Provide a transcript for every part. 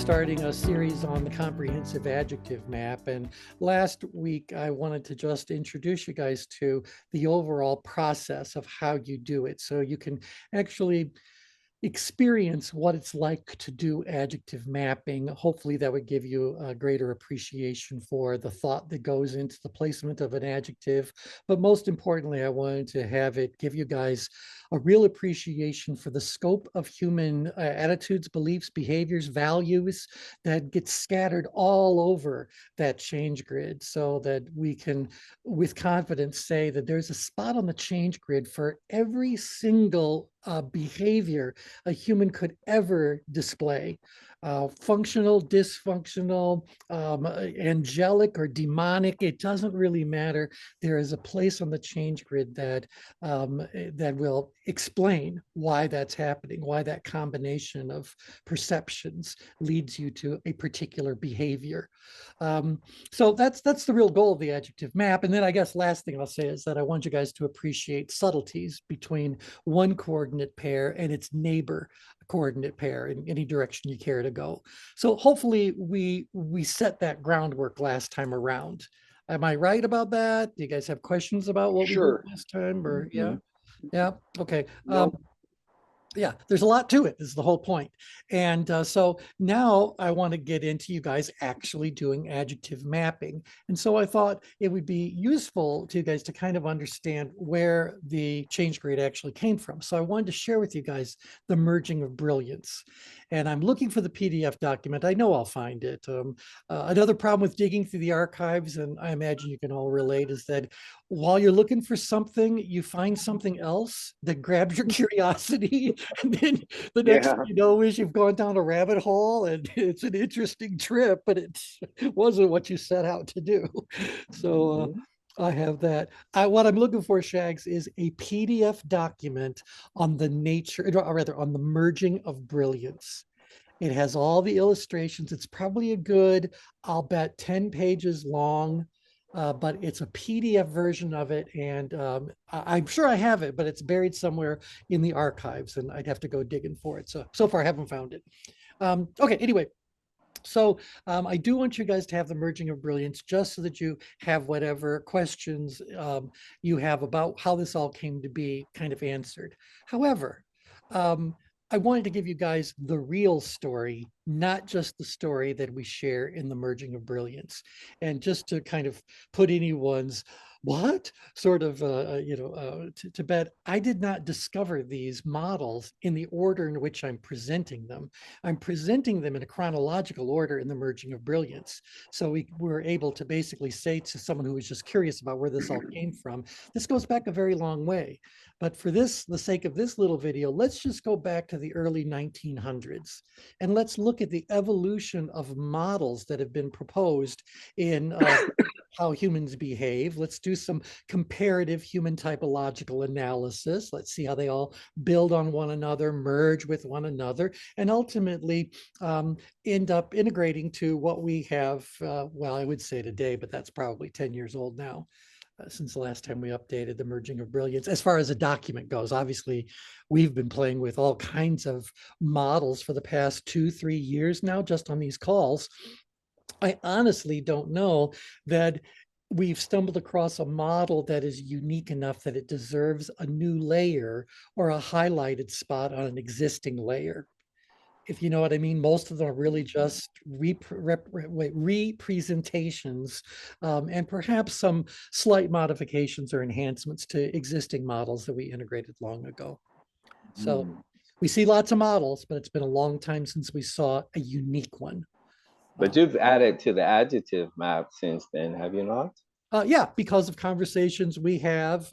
starting a series on the comprehensive adjective map. And last week, I wanted to just introduce you guys to the overall process of how you do it. So you can actually experience what it's like to do adjective mapping. Hopefully that would give you a greater appreciation for the thought that goes into the placement of an adjective. But most importantly, I wanted to have it give you guys a real appreciation for the scope of human attitudes, beliefs, behaviors, values that get scattered all over that change grid, so that we can with confidence say that there's a spot on the change grid for every single behavior a human could ever display. Functional, dysfunctional, angelic or demonic, it doesn't really matter. There is a place on the change grid that that will explain why that's happening, why that combination of perceptions leads you to a particular behavior. So that's the real goal of the adjective map. And then I guess last thing I'll say is that I want you guys to appreciate subtleties between one coordinate pair and its neighbor coordinate pair in any direction you care to go. So hopefully we set that groundwork last time around. Am I right about that? Do you guys have questions about what we did Sure. last time? Or yeah, Mhm. yeah, okay. No, Yeah, there's a lot to it, is the whole point. And so now I want to get into you guys actually doing adjective mapping. And so I thought it would be useful to you guys to kind of understand where the change grade actually came from. So I wanted to share with you guys the merging of brilliance. And I'm looking for the PDF document. I know I'll find it. Another problem with digging through the archives, and I imagine you can all relate, is that while you're looking for something, you find something else that grabs your curiosity. And then the next thing yeah. you know is you've gone down a rabbit hole, and it's an interesting trip, but it wasn't what you set out to do. So Mhm. I have that. What I'm looking for, Shags, is a PDF document on the nature, or rather on the merging of brilliance. It has all the illustrations. It's probably a good, I'll bet, 10 pages long, but it's a PDF version of it. And I'm sure I have it, but it's buried somewhere in the archives, and I'd have to go digging for it. So far, I haven't found it. Okay, anyway. So I do want you guys to have the merging of brilliance, just so that you have whatever questions you have about how this all came to be kind of answered. However, I wanted to give you guys the real story, not just the story that we share in the merging of brilliance. And just to kind of put anyone's what sort of to bed, I did not discover these models in the order in which I'm presenting them. I'm presenting them in a chronological order in the merging of brilliance. So we were able to basically say to someone who was just curious about where this all came from, this goes back a very long way. But for this, the sake of this little video, let's just go back to the early 1900s, and let's look at the evolution of models that have been proposed in how humans behave. Let's do some comparative human typological analysis. Let's see how they all build on one another, merge with one another, and ultimately end up integrating to what we have, well, I would say today, but that's probably 10 years old now. Since the last time we updated the merging of brilliance. As far as a document goes, obviously, we've been playing with all kinds of models for the past 2-3 years now, just on these calls. I honestly don't know that we've stumbled across a model that is unique enough that it deserves a new layer or a highlighted spot on an existing layer. If you know what I mean. Most of them are really just representations, and perhaps some slight modifications or enhancements to existing models that we integrated long ago. So Mm. we see lots of models, but it's been a long time since we saw a unique one. But you've added to the adjective map since then, have you not? Yeah, because of conversations we have,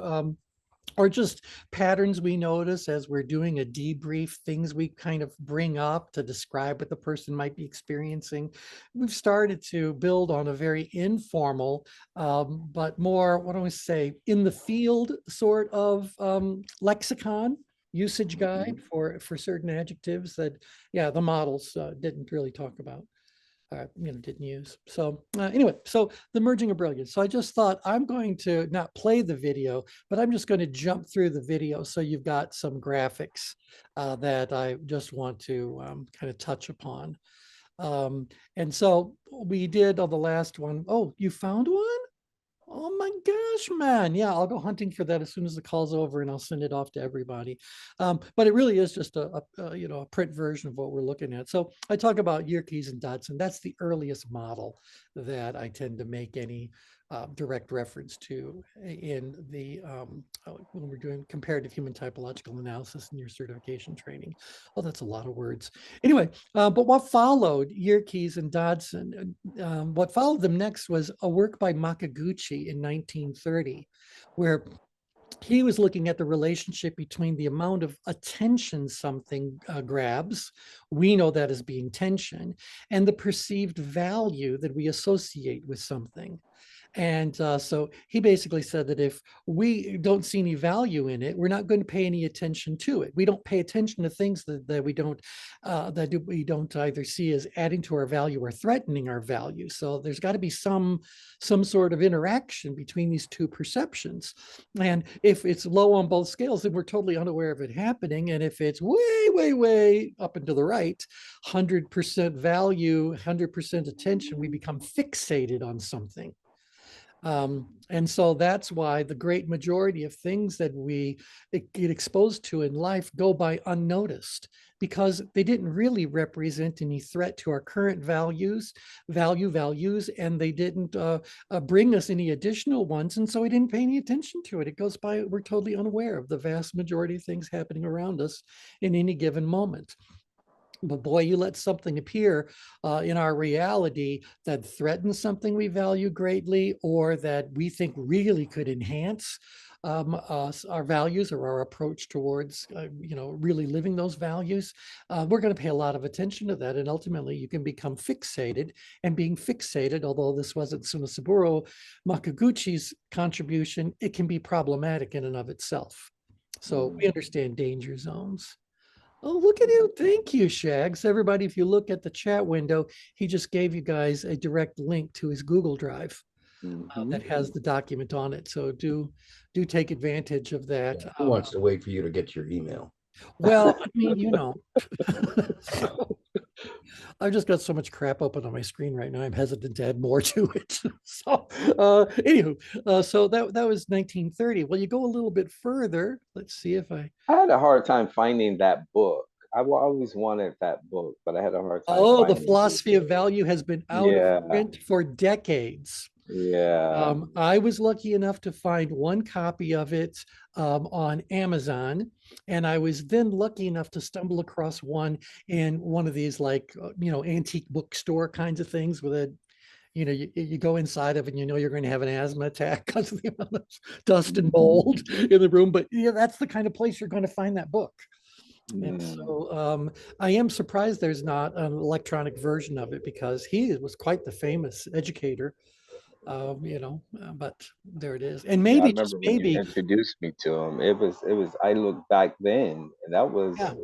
or just patterns we notice as we're doing a debrief, things we kind of bring up to describe what the person might be experiencing. We've started to build on a very informal, but more, what do I say, in the field sort of lexicon usage guide Mhm. for certain adjectives that, yeah, the models didn't really talk about. Didn't use. So anyway, so the merging of brilliance. So I just thought I'm going to not play the video, but I'm just going to jump through the video so you've got some graphics that I just want to kind of touch upon. And so we did on the last one. Oh, you found one? Oh my gosh, man. Yeah, I'll go hunting for that as soon as the call's over and I'll send it off to everybody. But it really is just a print version of what we're looking at. So I talk about Yerkes and Dodson. That's the earliest model that I tend to make any direct reference to in the when we're doing comparative human typological analysis in your certification training. Oh, that's a lot of words. Anyway, but what followed Yerkes and Dodson, what followed them next was a work by Makaguchi in 1930, where he was looking at the relationship between the amount of attention something grabs, we know that as being tension, and the perceived value that we associate with something. And so he basically said that if we don't see any value in it, we're not going to pay any attention to it. We don't pay attention to things that we don't either see as adding to our value or threatening our value. So there's got to be some sort of interaction between these two perceptions. And if it's low on both scales, then we're totally unaware of it happening. And if it's way, way, way up and to the right, 100% value, 100% attention, we become fixated on something. And so that's why the great majority of things that we get exposed to in life go by unnoticed, because they didn't really represent any threat to our current values, and they didn't bring us any additional ones. And so we didn't pay any attention to it. It goes by, we're totally unaware of the vast majority of things happening around us in any given moment. But boy, you let something appear in our reality that threatens something we value greatly, or that we think really could enhance our values or our approach towards, really living those values. We're going to pay a lot of attention to that. And ultimately, you can become fixated. And being fixated, although this wasn't Sunasaburo Makaguchi's contribution, it can be problematic in and of itself. So we understand danger zones. Oh, look at you. Thank you, Shags. Everybody, if you look at the chat window, he just gave you guys a direct link to his Google Drive that has the document on it. So do take advantage of that. Yeah, who wants to wait for you to get your email? Well, I mean, so I've just got so much crap open on my screen right now. I'm hesitant to add more to it. So, anywho, so that was 1930. Well, you go a little bit further. Let's see if I. I had a hard time finding that book. Always wanted that book, but I had a hard time Oh, the finding it. philosophy of value has been out of Yeah, print for decades. yeah. I was lucky enough to find one copy of it on Amazon, and I was then lucky enough to stumble across one in one of these antique bookstore kinds of things with a, you go inside of it and you're going to have an asthma attack because of the amount of dust and mold in the room. But yeah, that's the kind of place you're going to find that book. And so I am surprised there's not an electronic version of it, because he was quite the famous educator, but there it is. And Yeah, I maybe, just remember when you maybe, introduced me to him. It was. I look back then, and that was yeah,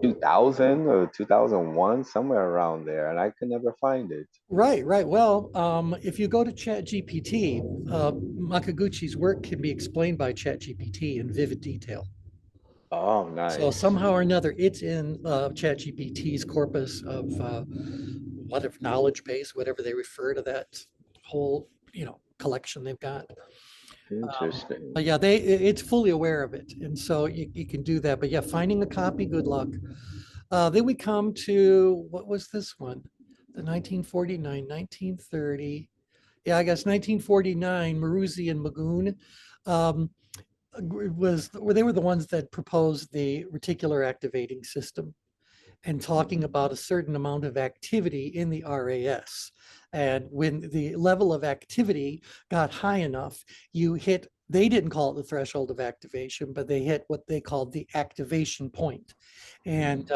2000 or 2001, somewhere around there, and I could never find it. right, right. Well, if you go to Chat GPT, Makaguchi's work can be explained by Chat GPT in vivid detail. Oh, So nice. somehow or another, it's in ChatGPT's corpus of what if knowledge base, whatever they refer to that whole collection they've got. But Interesting. yeah, it's fully aware of it, and so you can do that. But yeah, finding the copy, good luck. Then we come to, what was this one? The 1949, 1930. Yeah, I guess 1949, Maruzzi and Magoon. Um, they were the ones that proposed the reticular activating system, and talking about a certain amount of activity in the RAS. And when the level of activity got high enough, they didn't call it the threshold of activation, but they hit what they called the activation point. And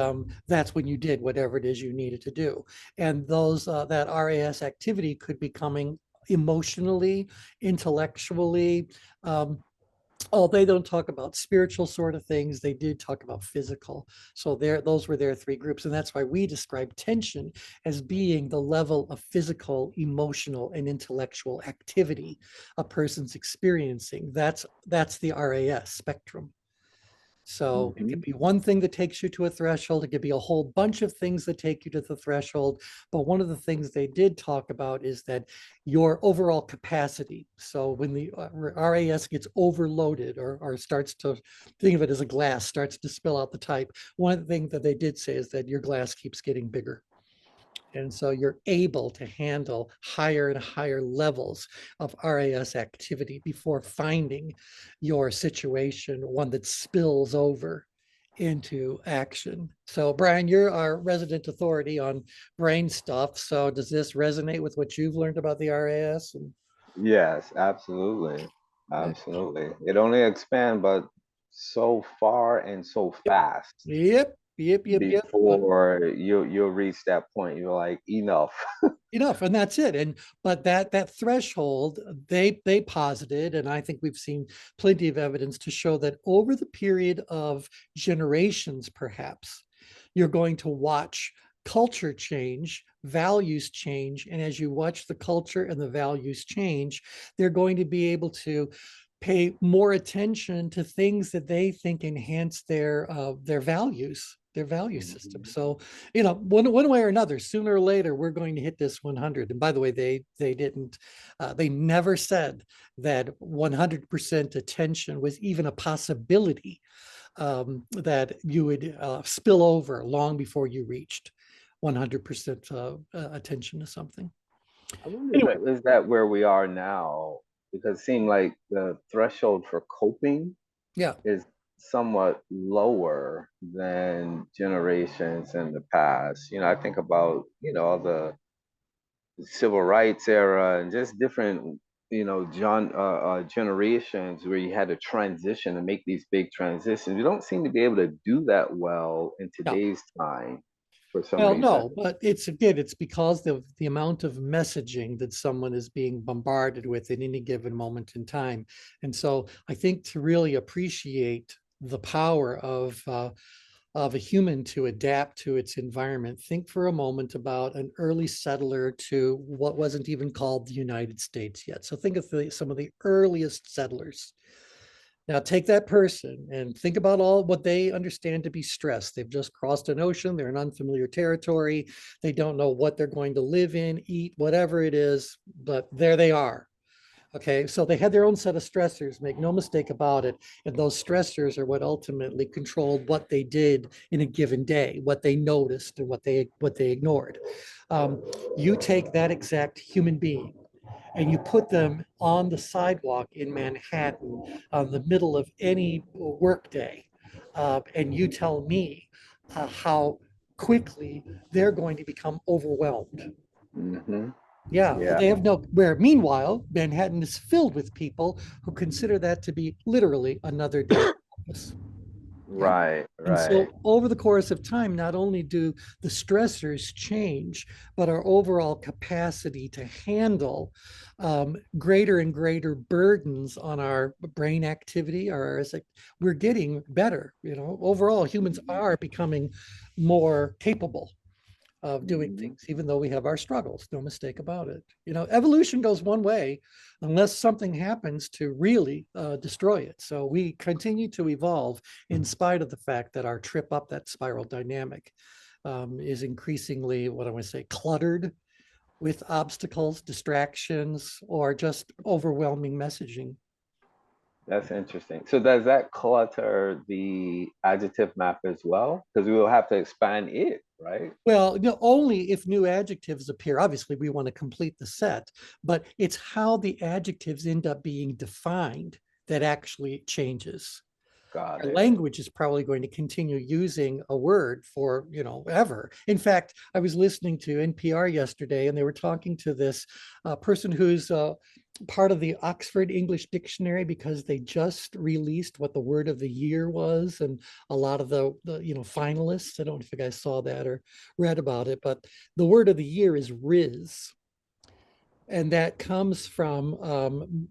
that's when you did whatever it is you needed to do. And that RAS activity could be coming emotionally, intellectually, um, oh, they don't talk about spiritual sort of things. They did talk about physical. So those were their three groups. And that's why we describe tension as being the level of physical, emotional, and intellectual activity a person's experiencing. That's the RAS spectrum. So it could Mhm. be one thing that takes you to a threshold. It could be a whole bunch of things that take you to the threshold. But one of the things they did talk about is that your overall capacity. So when the RAS gets overloaded or starts to think of it as a glass, starts to spill out the type, one of the things that they did say is that your glass keeps getting bigger. And so you're able to handle higher and higher levels of RAS activity before finding your situation, one that spills over into action. So Brian, you're our resident authority on brain stuff. So does this resonate with what you've learned about the RAS? And, Yes, absolutely. yeah. Absolutely. It only expand, but so far and so fast Yep. before you'll reach that point. You're like, enough. Enough, and that's it. And but that threshold, they posited, and I think we've seen plenty of evidence to show that over the period of generations, perhaps, you're going to watch culture change, values change, and as you watch the culture and the values change, they're going to be able to pay more attention to things that they think enhance their values, their value system. Mhm. So, you know, one way or another, sooner or later, we're going to hit this 100. And by the way, they didn't, they never said that 100% attention was even a possibility, that you would spill over long before you reached 100% attention to something. I wonder Anyway, is that where we are now? Because it seemed like the threshold for coping yeah. is somewhat lower than generations in the past. I think about, all the civil rights era and just different, generations where you had to transition and make these big transitions. We don't seem to be able to do that well in Yeah. today's time for some Well, reason. no, but it's again, it's because of the amount of messaging that someone is being bombarded with at any given moment in time. And so I think to really appreciate the power of a human to adapt to its environment, think for a moment about an early settler to what wasn't even called the United States yet. So think of some of the earliest settlers. Now take that person and think about all what they understand to be stress. They've just crossed an ocean, they're in unfamiliar territory, they don't know what they're going to live in, eat, whatever it is, but there they are. Okay, so they had their own set of stressors, make no mistake about it. And those stressors are what ultimately controlled what they did in a given day, what they noticed and what they ignored. Um, you take that exact human being and you put them on the sidewalk in Manhattan on the middle of any workday, and you tell me how quickly they're going to become overwhelmed. Hmm. Yeah, Yeah. they have no, where meanwhile, Manhattan is filled with people who consider that to be literally another day in office. Yeah. Right, And right. so over the course of time, not only do the stressors change, but our overall capacity to handle greater and greater burdens on our brain activity, we're getting better. You know, overall, humans Mhm. are becoming more capable of doing Mhm. things, even though we have our struggles, no mistake about it. You know, evolution goes one way unless something happens to really destroy it. So we continue to evolve in spite of the fact that our trip up that spiral dynamic is increasingly, what I want to say, cluttered with obstacles, distractions, or just overwhelming messaging. That's interesting. So does that clutter the adjective map as well? Because we will have to expand it, right? Well, you know, only if new adjectives appear. Obviously, we want to complete the set, but it's how the adjectives end up being defined that actually changes. Got Our it. language is probably going to continue using a word for, you know, ever. In fact, I was listening to NPR yesterday and they were talking to this person who's part of the Oxford English Dictionary because they just released what the word of the year was, and a lot of the you know, finalists. I don't know if you guys saw that or read about it, but the word of the year is Riz. And that comes from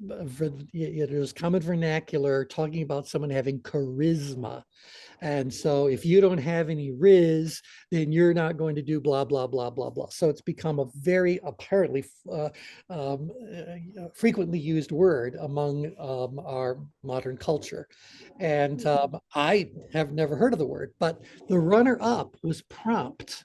there's common vernacular talking about someone having charisma. And so if you don't have any riz, then you're not going to do blah, blah, blah, blah, blah. So it's become a very apparently frequently used word among our modern culture. And I have never heard of the word, but the runner up was prompt.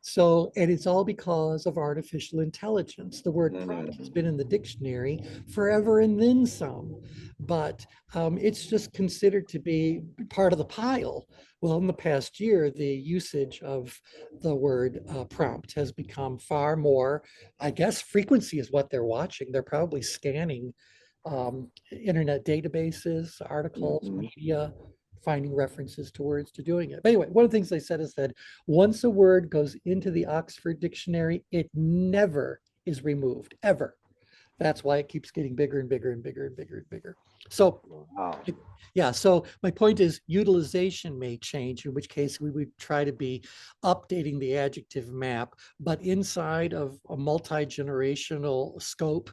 So, and it's all because of artificial intelligence. The word prompt has Mm, been in the dictionary forever and then some, but it's just considered to be part of the pile. Well, in the past year, the usage of the word prompt has become far more, I guess frequency is what they're watching. They're probably scanning internet databases, articles, mhm. media, finding references to words to doing it. But anyway, one of the things they said is that once a word goes into the Oxford Dictionary, it never is removed, ever. That's why it keeps getting bigger and bigger and bigger and bigger and bigger. So, Wow. yeah, so my point is utilization may change, in which case we would try to be updating the adjective map, but inside of a multi-generational scope,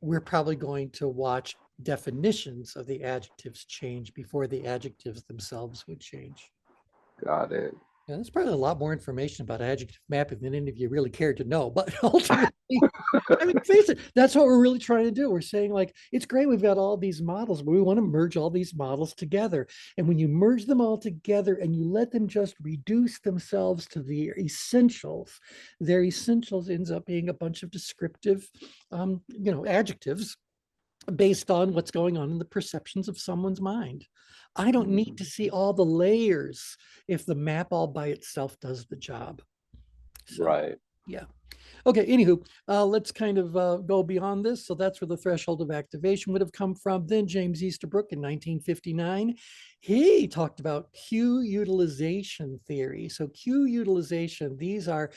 we're probably going to watch definitions of the adjectives change before the adjectives themselves would change. Got it. Yeah, there's probably a lot more information about adjective mapping than any of you really cared to know, but ultimately, I mean, face it, that's what we're really trying to do. We're saying, like, it's great we've got all these models, but we want to merge all these models together. And when you merge them all together and you let them just reduce themselves to their essentials ends up being a bunch of descriptive, adjectives based on what's going on in the perceptions of someone's mind. I don't need to Mhm. see all the layers if the map all by itself does the job. So, Right. yeah. Okay, anywho, let's kind of go beyond this. So that's where the threshold of activation would have come from. Then James Easterbrook in 1959, he talked about cue utilization theory. So cue utilization, these are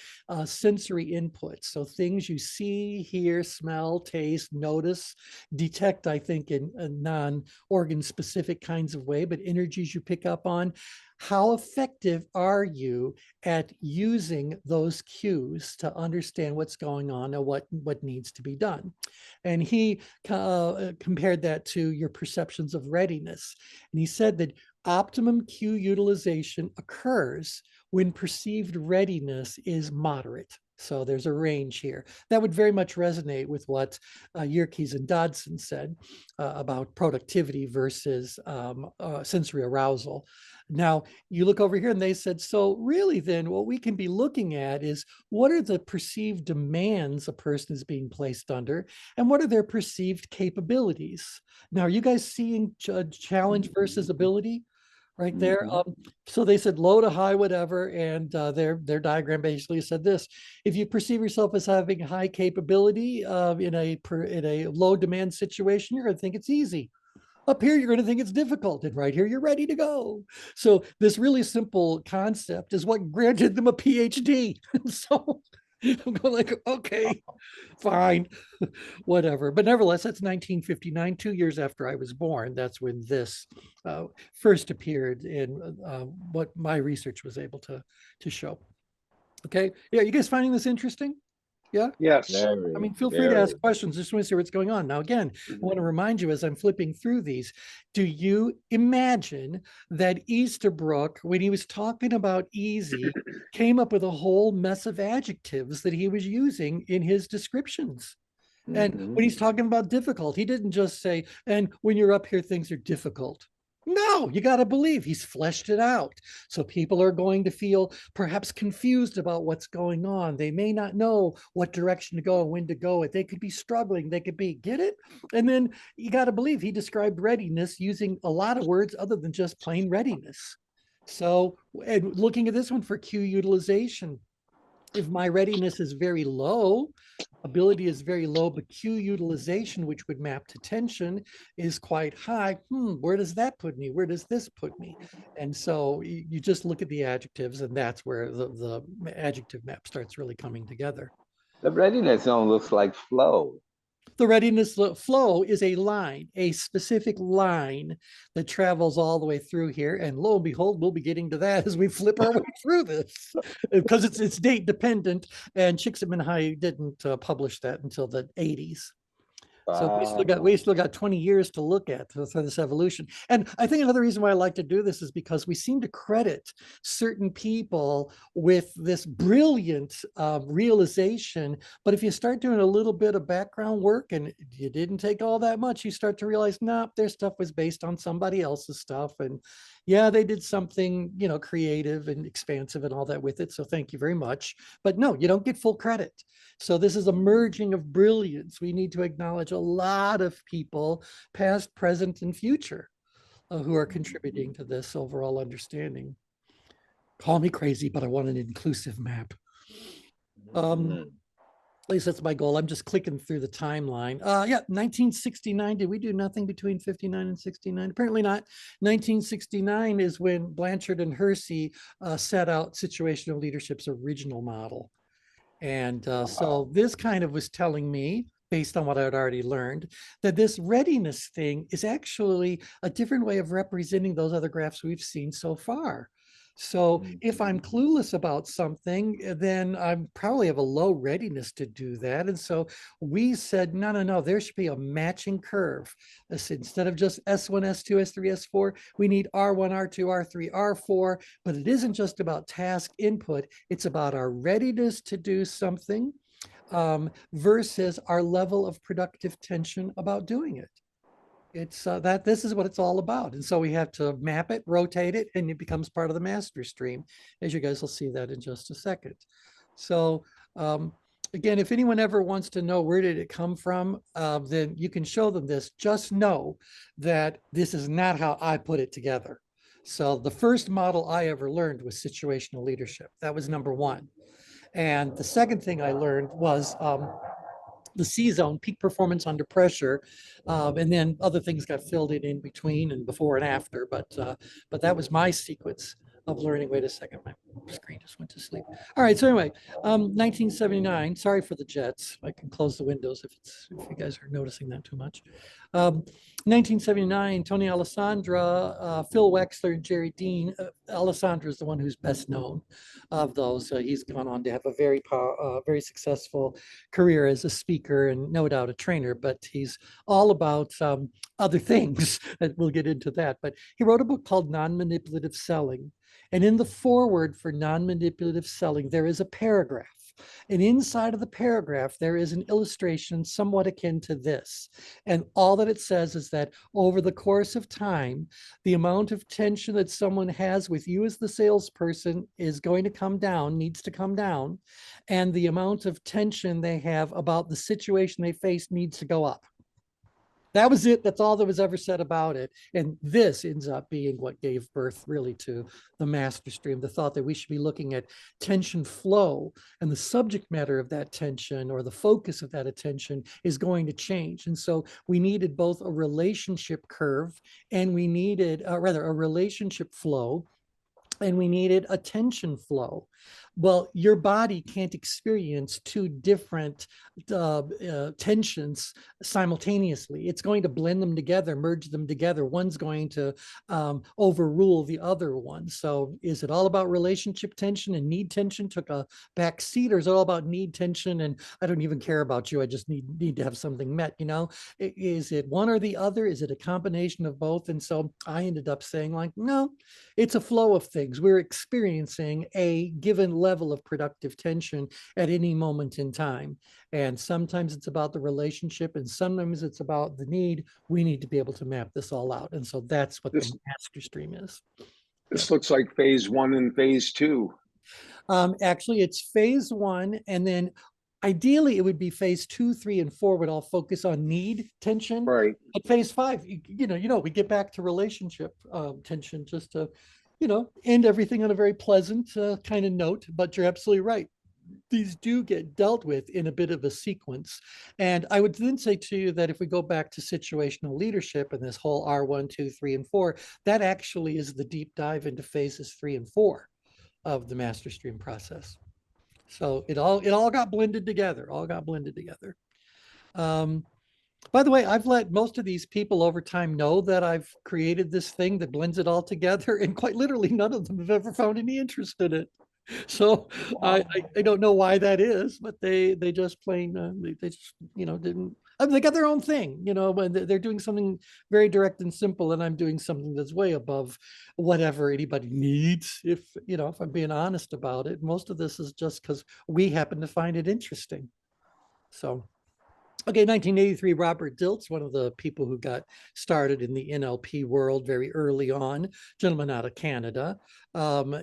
sensory inputs. So things you see, hear, smell, taste, notice, detect, I think, in a non-organ specific kinds of way, but energies you pick up on. How effective are you at using those cues to understand what's going on and what needs to be done? And he compared that to your perceptions of readiness. And he said that optimum cue utilization occurs when perceived readiness is moderate. So there's a range here. That would very much resonate with what Yerkes and Dodson said about productivity versus sensory arousal. Now, you look over here and they said, so really then what we can be looking at is what are the perceived demands a person is being placed under and what are their perceived capabilities? Now, are you guys seeing challenge versus ability right there? Mhm. So they said low to high, whatever, and their diagram basically said this: if you perceive yourself as having high capability in a low demand situation, you're going to think it's easy. Up here, you're going to think it's difficult. And right here, you're ready to go. So this really simple concept is what granted them a PhD. So I'm going like, okay, fine, whatever. But nevertheless, that's 1959, 2 years after I was born. That's when this first appeared in what my research was able to show. Okay. Yeah. You guys finding this interesting? Yeah. Yes. I Very, mean, feel free to very. ask questions. Just want to see what's going on. Now, again, I want to remind you as I'm flipping through these, do you imagine that Easterbrook, when he was talking about easy, came up with a whole mess of adjectives that he was using in his descriptions? And Mhm. when he's talking about difficult, he didn't just say, and when you're up here, things are difficult. No, you got to believe he's fleshed it out. So people are going to feel perhaps confused about what's going on. They may not know what direction to go and when to go it. They could be struggling. They could be, get it? And then you got to believe he described readiness using a lot of words other than just plain readiness. So, and looking at this one for cue utilization, if my readiness is very low, ability is very low, but cue utilization, which would map to tension, is quite high. Where does that put me? Where does this put me? And so you just look at the adjectives, and that's where the adjective map starts really coming together. The readiness zone looks like flow. The readiness flow is a line, a specific line that travels all the way through here. And lo and behold, we'll be getting to that as we flip our way through this because it's date dependent. And Csikszentmihalyi didn't publish that until the 80s. So we still got 20 years to look at for this evolution. And I think another reason why I like to do this is because we seem to credit certain people with this brilliant realization. But if you start doing a little bit of background work and you didn't take all that much, you start to realize, nah, their stuff was based on somebody else's stuff. And yeah, they did something, you know, creative and expansive and all that with it. So thank you very much. But no, you don't get full credit. So this is a merging of brilliance. We need to acknowledge a lot of people, past, present, and future, who are contributing to this overall understanding. Call me crazy, but I want an inclusive map. At least that's my goal. I'm just clicking through the timeline. Yeah, 1969. Did we do nothing between 59 and 69? Apparently not. 1969 is when Blanchard and Hersey set out situational leadership's original model. And so this kind of was telling me, based on what I had already learned, that this readiness thing is actually a different way of representing those other graphs we've seen so far. So if I'm clueless about something, then I probably have a low readiness to do that. And so we said, no, there should be a matching curve. Instead of just S1, S2, S3, S4, we need R1, R2, R3, R4. But it isn't just about task input. It's about our readiness to do something versus our level of productive tension about doing it. It's that this is what it's all about. And so we have to map it, rotate it, and it becomes part of the master stream, as you guys will see that in just a second. So again, if anyone ever wants to know where did it come from, then you can show them this. Just know that this is not how I put it together. So the first model I ever learned was situational leadership. That was number one. And the second thing I learned was the C zone, peak performance under pressure, and then other things got filled in between and before and after. But that was my sequence of learning. Wait a second, my screen just went to sleep. All right, so anyway, 1979. Sorry for the jets. I can close the windows if you guys are noticing that too much. 1979, Tony Alessandra, Phil Wexler, and Jerry Dean. Alessandra is the one who's best known of those. He's gone on to have a very successful career as a speaker and no doubt a trainer, but he's all about other things. And we'll get into that. But he wrote a book called Non-Manipulative Selling. And in the foreword for Non-Manipulative Selling, there is a paragraph. And inside of the paragraph, there is an illustration somewhat akin to this. And all that it says is that over the course of time, the amount of tension that someone has with you as the salesperson is going to come down, needs to come down. And the amount of tension they have about the situation they face needs to go up. That was it. That's all that was ever said about it. And this ends up being what gave birth really to the master stream, the thought that we should be looking at tension flow, and the subject matter of that tension or the focus of that attention is going to change. And so we needed both a relationship curve and we needed a relationship flow, and we needed a tension flow. Well, your body can't experience two different tensions simultaneously. It's going to blend them together, merge them together. One's going to overrule the other one. So is it all about relationship tension and need tension took a back seat, or is it all about need tension and I don't even care about you, I just need to have something met, you know? Is it one or the other? Is it a combination of both? And so I ended up saying, like, no, it's a flow of things. We're experiencing a given level of productive tension at any moment in time. And sometimes it's about the relationship and sometimes it's about the need. We need to be able to map this all out. And so that's what the master stream is. This looks like phase one and phase two. Actually, it's phase one, and then ideally it would be phase 2, 3, and 4 would all focus on need tension. Right. But phase 5, we get back to relationship tension just to, end everything on a very pleasant kind of note. But you're absolutely right. These do get dealt with in a bit of a sequence. And I would then say to you that if we go back to situational leadership and this whole R1, 2, 3, and 4, that actually is the deep dive into phases 3 and 4 of the master stream process. So it all got blended together, By the way, I've let most of these people over time know that I've created this thing that blends it all together, and quite literally, none of them have ever found any interest in it. So I don't know why that is, but they just plain they just didn't. I mean, they got their own thing, when they're doing something very direct and simple, and I'm doing something that's way above whatever anybody needs. If I'm being honest about it, most of this is just because we happen to find it interesting. So. Okay, 1983, Robert Dilts, one of the people who got started in the NLP world very early on, gentleman out of Canada.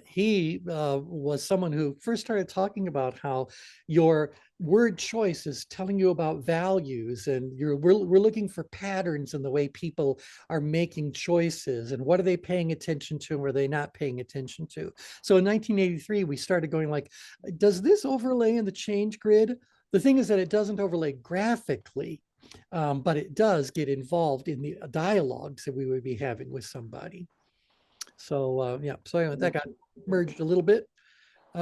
He was someone who first started talking about how your word choice is telling you about values, and we're looking for patterns in the way people are making choices, and what are they paying attention to, and what are they not paying attention to. So in 1983, we started going like, does this overlay in the change grid? The thing is that it doesn't overlay graphically, but it does get involved in the dialogues that we would be having with somebody. So yeah, so anyway, that got merged a little bit.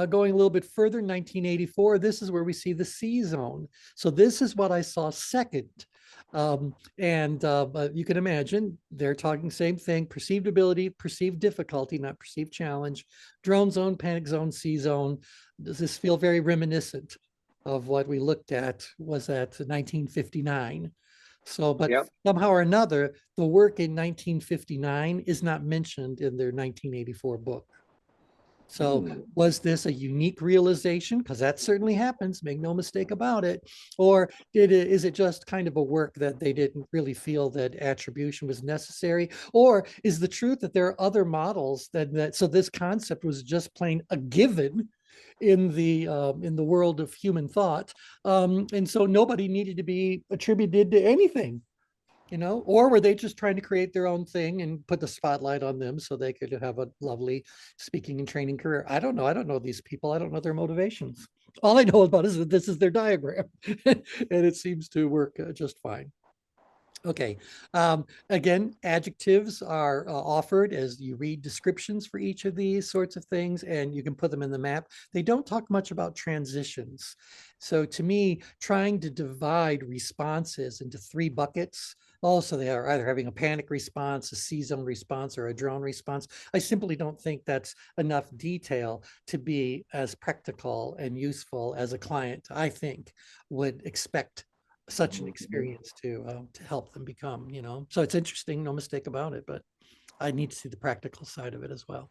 Going a little bit further, 1984, this is where we see the C zone. So this is what I saw second. But you can imagine they're talking same thing: perceived ability, perceived difficulty, not perceived challenge, drone zone, panic zone, C zone. Does this feel very reminiscent of what we looked at was at 1959? So, but Yep. somehow or another, the work in 1959 is not mentioned in their 1984 book. So was this a unique realization? Because that certainly happens, make no mistake about it. Or is it just kind of a work that they didn't really feel that attribution was necessary? Or is the truth that there are other models so this concept was just plain a given in the world of human thought, and so nobody needed to be attributed to anything? Or were they just trying to create their own thing and put the spotlight on them so they could have a lovely speaking and training career? I don't know. I don't know these people. I don't know their motivations. All I know about is that this is their diagram, and it seems to work just fine. Okay. Again, adjectives are offered as you read descriptions for each of these sorts of things, and you can put them in the map. They don't talk much about transitions. So to me, trying to divide responses into 3 buckets, also they are either having a panic response, a C zone response, or a drone response. I simply don't think that's enough detail to be as practical and useful as a client, I think, would expect such an experience to help them become. So it's interesting, no mistake about it, but I need to see the practical side of it as well.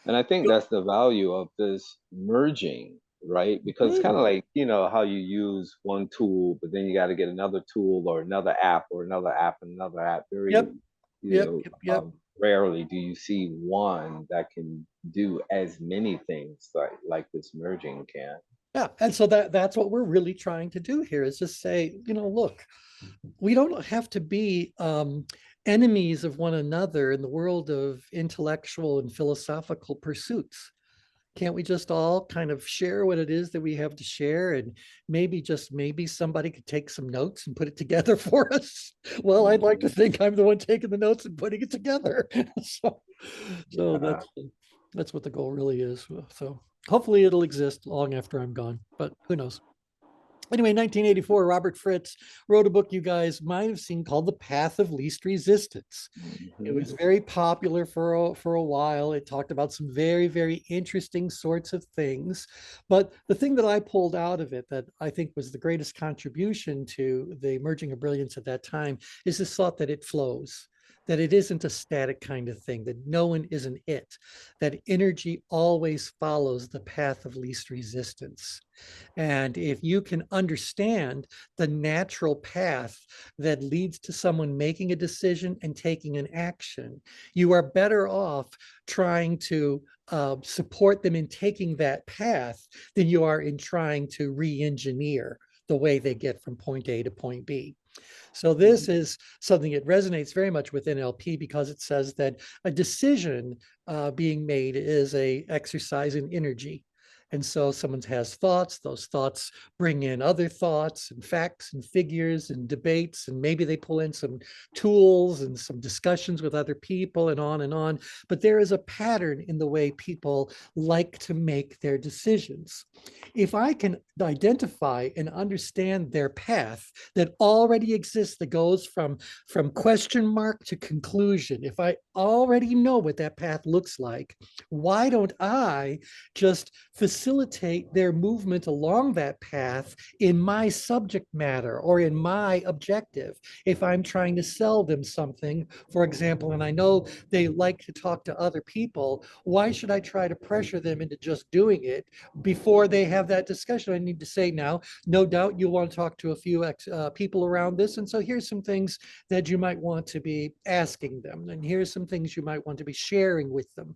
And I think that's the value of this merging, right? Because it's kind of like, how you use one tool, but then you got to get another tool or another app or another app and another app. Yep. Yep. Rarely do you see one that can do as many things like this merging can. Yeah, and so that's what we're really trying to do here, is just say, look, we don't have to be enemies of one another in the world of intellectual and philosophical pursuits. Can't we just all kind of share what it is that we have to share, and maybe somebody could take some notes and put it together for us? Well, I'd like to think I'm the one taking the notes and putting it together. So Yeah. that's what the goal really is. So hopefully it'll exist long after I'm gone, but who knows? Anyway, 1984, Robert Fritz wrote a book you guys might have seen called The Path of Least Resistance. It was very popular for a while. It talked about some very, very interesting sorts of things. But the thing that I pulled out of it that I think was the greatest contribution to the emerging of brilliance at that time is this thought that it flows, that it isn't a static kind of thing, that no one is an it, that energy always follows the path of least resistance. And if you can understand the natural path that leads to someone making a decision and taking an action, you are better off trying to support them in taking that path than you are in trying to re-engineer the way they get from point A to point B. So this is something that resonates very much with NLP, because it says that a decision being made is a exercise in energy. And so someone has thoughts, those thoughts bring in other thoughts and facts and figures and debates, and maybe they pull in some tools and some discussions with other people and on and on. But there is a pattern in the way people like to make their decisions. If I can identify and understand their path that already exists, that goes from question mark to conclusion, if I already know what that path looks like, why don't I just facilitate their movement along that path in my subject matter or in my objective? If I'm trying to sell them something, for example, and I know they like to talk to other people, why should I try to pressure them into just doing it before they have that discussion? I need to say now, no doubt you'll want to talk to a few people around this. And so here's some things that you might want to be asking them. And here's some things you might want to be sharing with them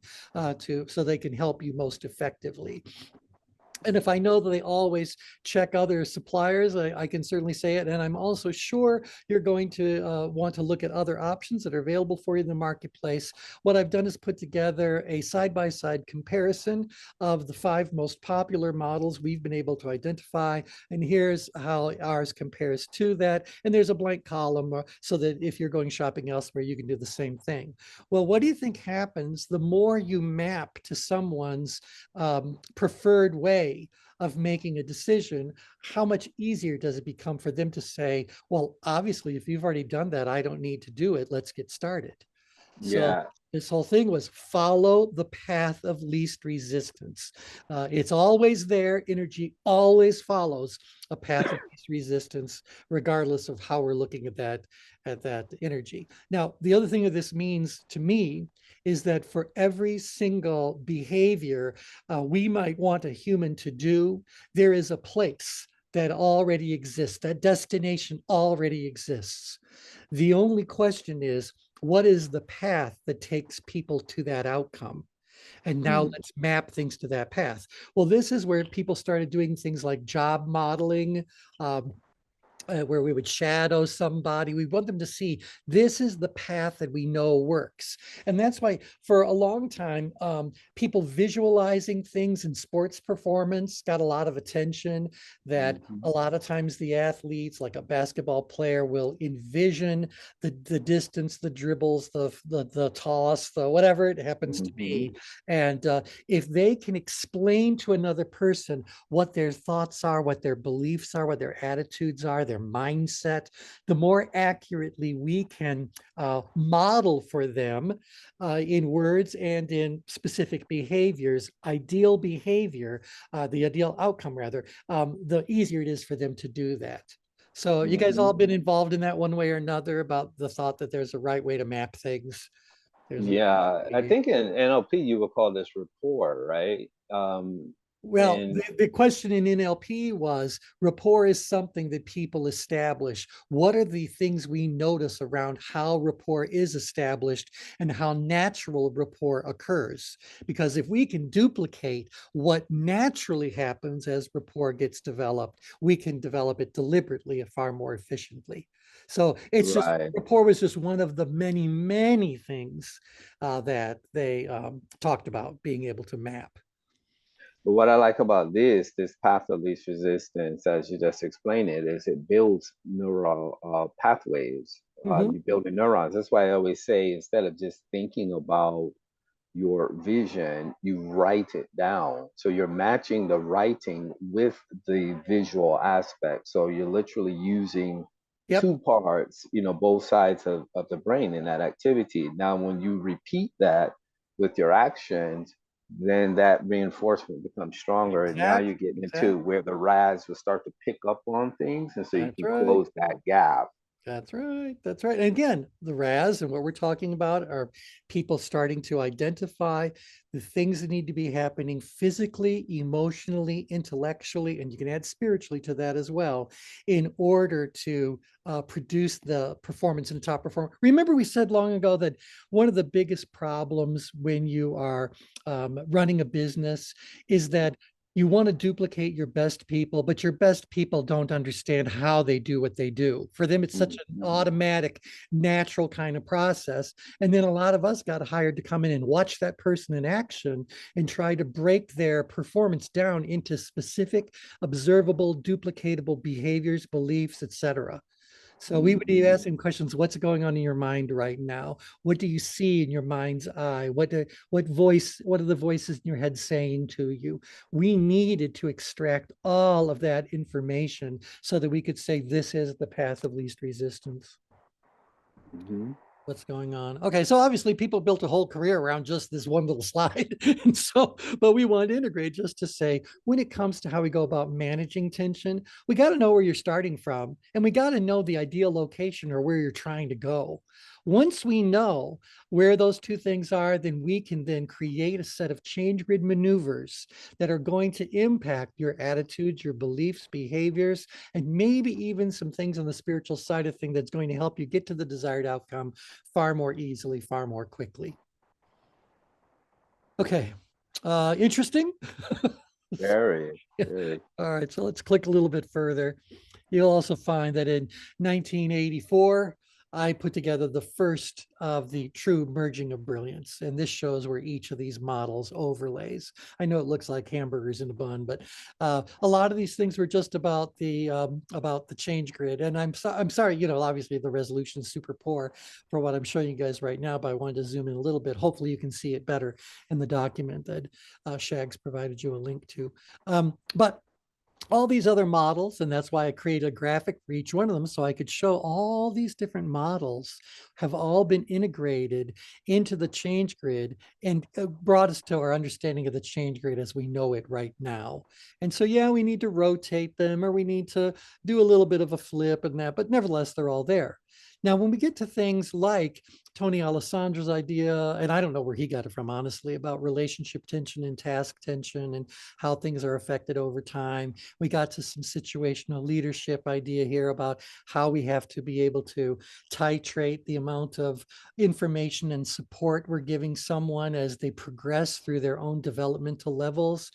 so they can help you most effectively. And if I know that they always check other suppliers, I can certainly say it. And I'm also sure you're going to want to look at other options that are available for you in the marketplace. What I've done is put together a side-by-side comparison of the 5 most popular models we've been able to identify. And here's how ours compares to that. And there's a blank column so that if you're going shopping elsewhere, you can do the same thing. Well, what do you think happens the more you map to someone's preferred way of making a decision? How much easier does it become for them to say, well, obviously, if you've already done that, I don't need to do it. Let's get started. So Yeah. this whole thing was follow the path of least resistance. It's always there. Energy always follows a path of least resistance, regardless of how we're looking at that energy. Now, the other thing that this means to me is that for every single behavior we might want a human to do, there is a place that already exists. That destination already exists. The only question is, what is the path that takes people to that outcome? And now let's map things to that path. Well, this is where people started doing things like job modeling, where we would shadow somebody. We want them to see this is the path that we know works. And that's why for a long time, people visualizing things in sports performance got a lot of attention, that a lot of times the athletes, like a basketball player, will envision the distance, the dribbles, the toss, the whatever it happens to be. And if they can explain to another person what their thoughts are, what their beliefs are, what their attitudes are, their mindset, the more accurately we can model for them in words and in specific behaviors, ideal behavior, the ideal outcome rather, the easier it is for them to do that. So you guys all been involved in that one way or another, about the thought that there's a right way to map things? Yeah, I think in NLP you would call this rapport, right? Well, And the question in NLP was, rapport is something that people establish. What are the things we notice around how rapport is established and how natural rapport occurs? Because if we can duplicate what naturally happens as rapport gets developed, we can develop it deliberately and far more efficiently. So it's just, right. rapport was just one of the many, many things that they talked about being able to map. But what I like about this path of least resistance, as you just explained it, is it builds neural pathways. Mhm. You build the neurons. That's why I always say, instead of just thinking about your vision, you write it down. So you're matching the writing with the visual aspect. So you're literally using Yep. 2 parts, both sides of the brain in that activity. Now, when you repeat that with your actions, then that reinforcement becomes stronger. And now you're getting into where the RAS will start to pick up on things. And so you That's can right. close that gap. That's right. That's right. And again, the RAS and what we're talking about are people starting to identify the things that need to be happening physically, emotionally, intellectually, and you can add spiritually to that as well, in order to produce the performance and top performer. Remember, we said long ago that one of the biggest problems when you are running a business is that you want to duplicate your best people, but your best people don't understand how they do what they do. For them, it's such an automatic, natural kind of process. And then a lot of us got hired to come in and watch that person in action and try to break their performance down into specific, observable, duplicatable behaviors, beliefs, etc. So we would be asking questions, what's going on in your mind right now? What do you see in your mind's eye? What are the voices in your head saying to you? We needed to extract all of that information so that we could say, this is the path of least resistance. What's going on? Okay, so obviously people built a whole career around just this one little slide. And so, but we wanted to integrate just to say, when it comes to how we go about managing tension, we got to know where you're starting from, and we got to know the ideal location or where you're trying to go. Once we know where those two things are, then we can then create a set of change grid maneuvers that are going to impact your attitudes, your beliefs, behaviors, and maybe even some things on the spiritual side of things that's going to help you get to the desired outcome far more easily, far more quickly. Okay, interesting. Very, very. All right, so let's click a little bit further. You'll also find that in 1984, I put together the first of the true merging of brilliance. And this shows where each of these models overlays. I know it looks like hamburgers in a bun, but a lot of these things were just about the change grid. And I'm sorry, you know, obviously the resolution is super poor for what I'm showing you guys right now, but I wanted to zoom in a little bit. Hopefully you can see it better in the document that Shags provided you a link to. But all these other models, and that's why I created a graphic for each one of them, so I could show all these different models have all been integrated into the change grid and brought us to our understanding of the change grid as we know it right now. And so, yeah, we need to rotate them, or we need to do a little bit of a flip and that, but nevertheless, they're all there. Now, when we get to things like Tony Alessandro's idea, and I don't know where he got it from, honestly, about relationship tension and task tension and how things are affected over time. We got to some situational leadership idea here about how we have to be able to titrate the amount of information and support we're giving someone as they progress through their own developmental levels.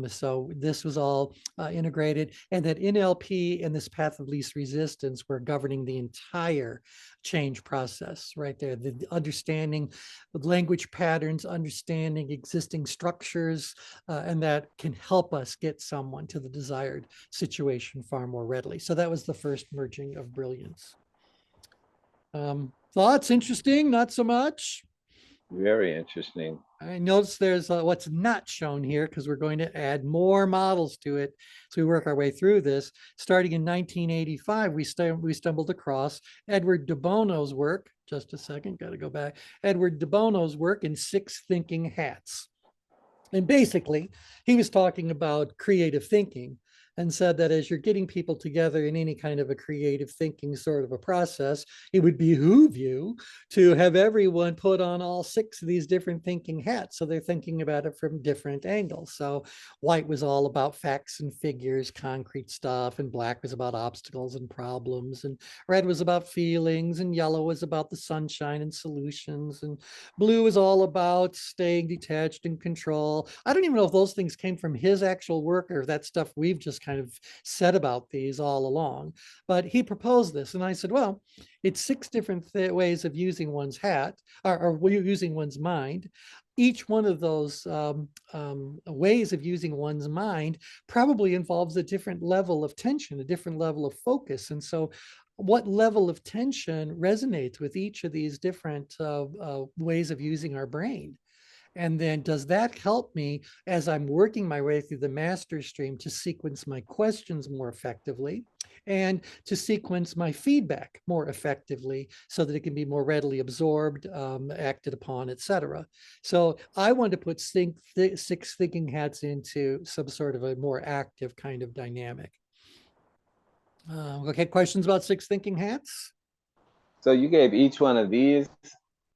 So this was all integrated, and that NLP and this path of least resistance were governing the entire change process right there. The understanding of language patterns, understanding existing structures, and that can help us get someone to the desired situation far more readily. So that was the first merging of brilliance. Thoughts? Interesting? Not so much? Very interesting. I notice there's what's not shown here because we're going to add more models to it. So we work our way through this. Starting in 1985, we stumbled across Edward de Bono's work. Just a second, got to go back. Edward de Bono's work in 6 Thinking Hats. And basically, he was talking about creative thinking and said that as you're getting people together in any kind of a creative thinking sort of a process, it would behoove you to have everyone put on all 6 of these different thinking hats. So they're thinking about it from different angles. So white was all about facts and figures, concrete stuff, and black was about obstacles and problems, and red was about feelings, and yellow was about the sunshine and solutions, and blue was all about staying detached and control. I don't even know if those things came from his actual work or that stuff we've just kind of said about these all along. But he proposed this, and I said, well, it's 6 different ways of using one's hat or using one's mind. Each one of those ways of using one's mind probably involves a different level of tension, a different level of focus. And so what level of tension resonates with each of these different ways of using our brain? And then does that help me as I'm working my way through the master stream to sequence my questions more effectively and to sequence my feedback more effectively so that it can be more readily absorbed, acted upon, etc. So I want to put 6 thinking hats into some sort of a more active kind of dynamic. Okay, questions about 6 thinking hats? So you gave each one of these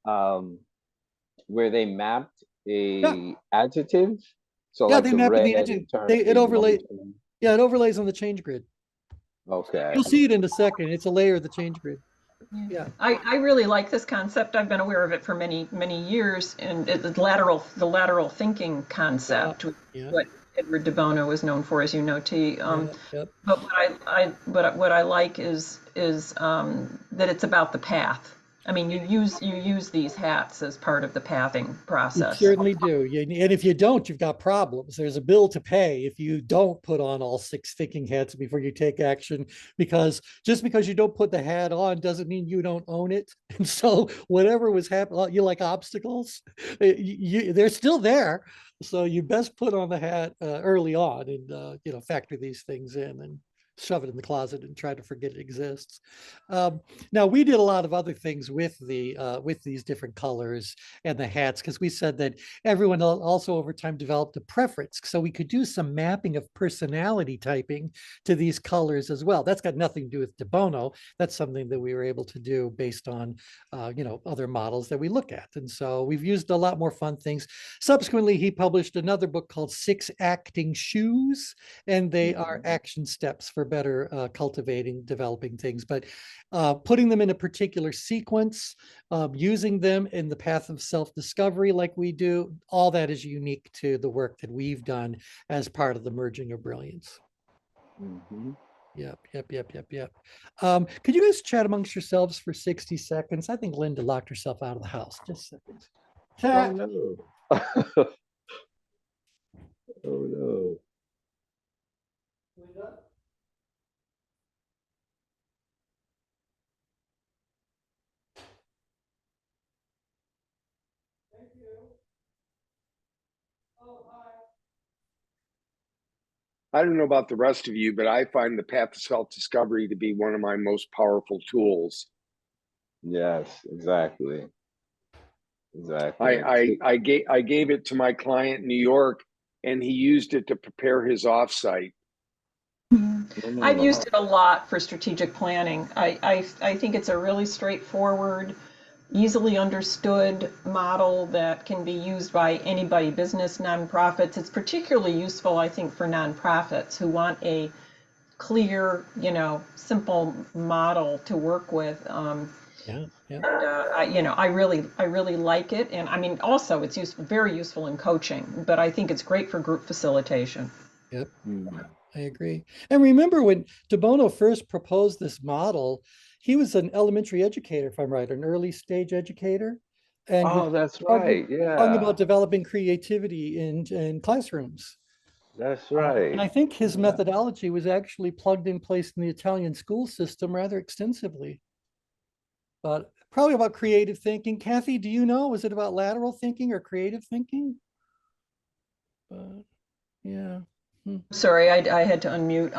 where they mapped a adjective. So yeah, like they the map red the adjective. turns It overlays. emotion. Yeah, it overlays on the change grid. Okay. You'll see it in a second. It's a layer of the change grid. Yeah. I really like this concept. I've been aware of it for many, many years, and the lateral thinking concept, Yeah. what Edward de Bono is known for, as you know, T. Yep. But what I like is that it's about the path. I mean, you use these hats as part of the pathing You process. certainly do. And if you don't, you've got problems. There's a bill to pay if you don't put on all 6 thinking hats before you take action, because just because you don't put the hat on doesn't mean you don't own it. And so whatever was happening, you like obstacles, they're still there. So you best put on the hat early on and, factor these things in and shove it in the closet and try to forget it exists. Now we did a lot of other things with with these different colors and the hats, because we said that everyone also over time developed a preference. So we could do some mapping of personality typing to these colors as well. That's got nothing to do with De Bono. That's something that we were able to do based on, other models that we look at. And so we've used a lot more fun things. Subsequently, he published another book called 6 Acting Shoes, and they are action steps for better cultivating, developing things. But putting them in a particular sequence, using them in the path of self-discovery like we do, all that is unique to the work that we've done as part of the merging of brilliance. Yep. Could you guys chat amongst yourselves for 60 seconds? I think Linda locked herself out of the house. Just a second. Oh no. Oh no. Linda? Thank you. Oh, hi. I don't know about the rest of you, but I find the path to self-discovery to be one of my most powerful tools. Yes, exactly. Exactly. I gave it to my client in New York, and he used it to prepare his offsite. I've used it a lot for strategic planning. I think it's a really straightforward, easily understood model that can be used by anybody, business, nonprofits. It's particularly useful, I think, for nonprofits who want a clear, simple model to work with. Yeah. I really like it, and I mean, also it's very useful in coaching. But I think it's great for group facilitation. Yep. I agree. And remember when De Bono first proposed this model, he was an elementary educator, if I'm right, an early stage educator, and was Oh, that's talking, right. talking Yeah, about developing creativity in classrooms. that's And right. I think his Yeah. methodology was actually plugged in place in the Italian school system rather extensively. But probably about creative thinking. Kathy, do you know? Was it about lateral thinking or creative thinking? Yeah. Sorry, I had to unmute.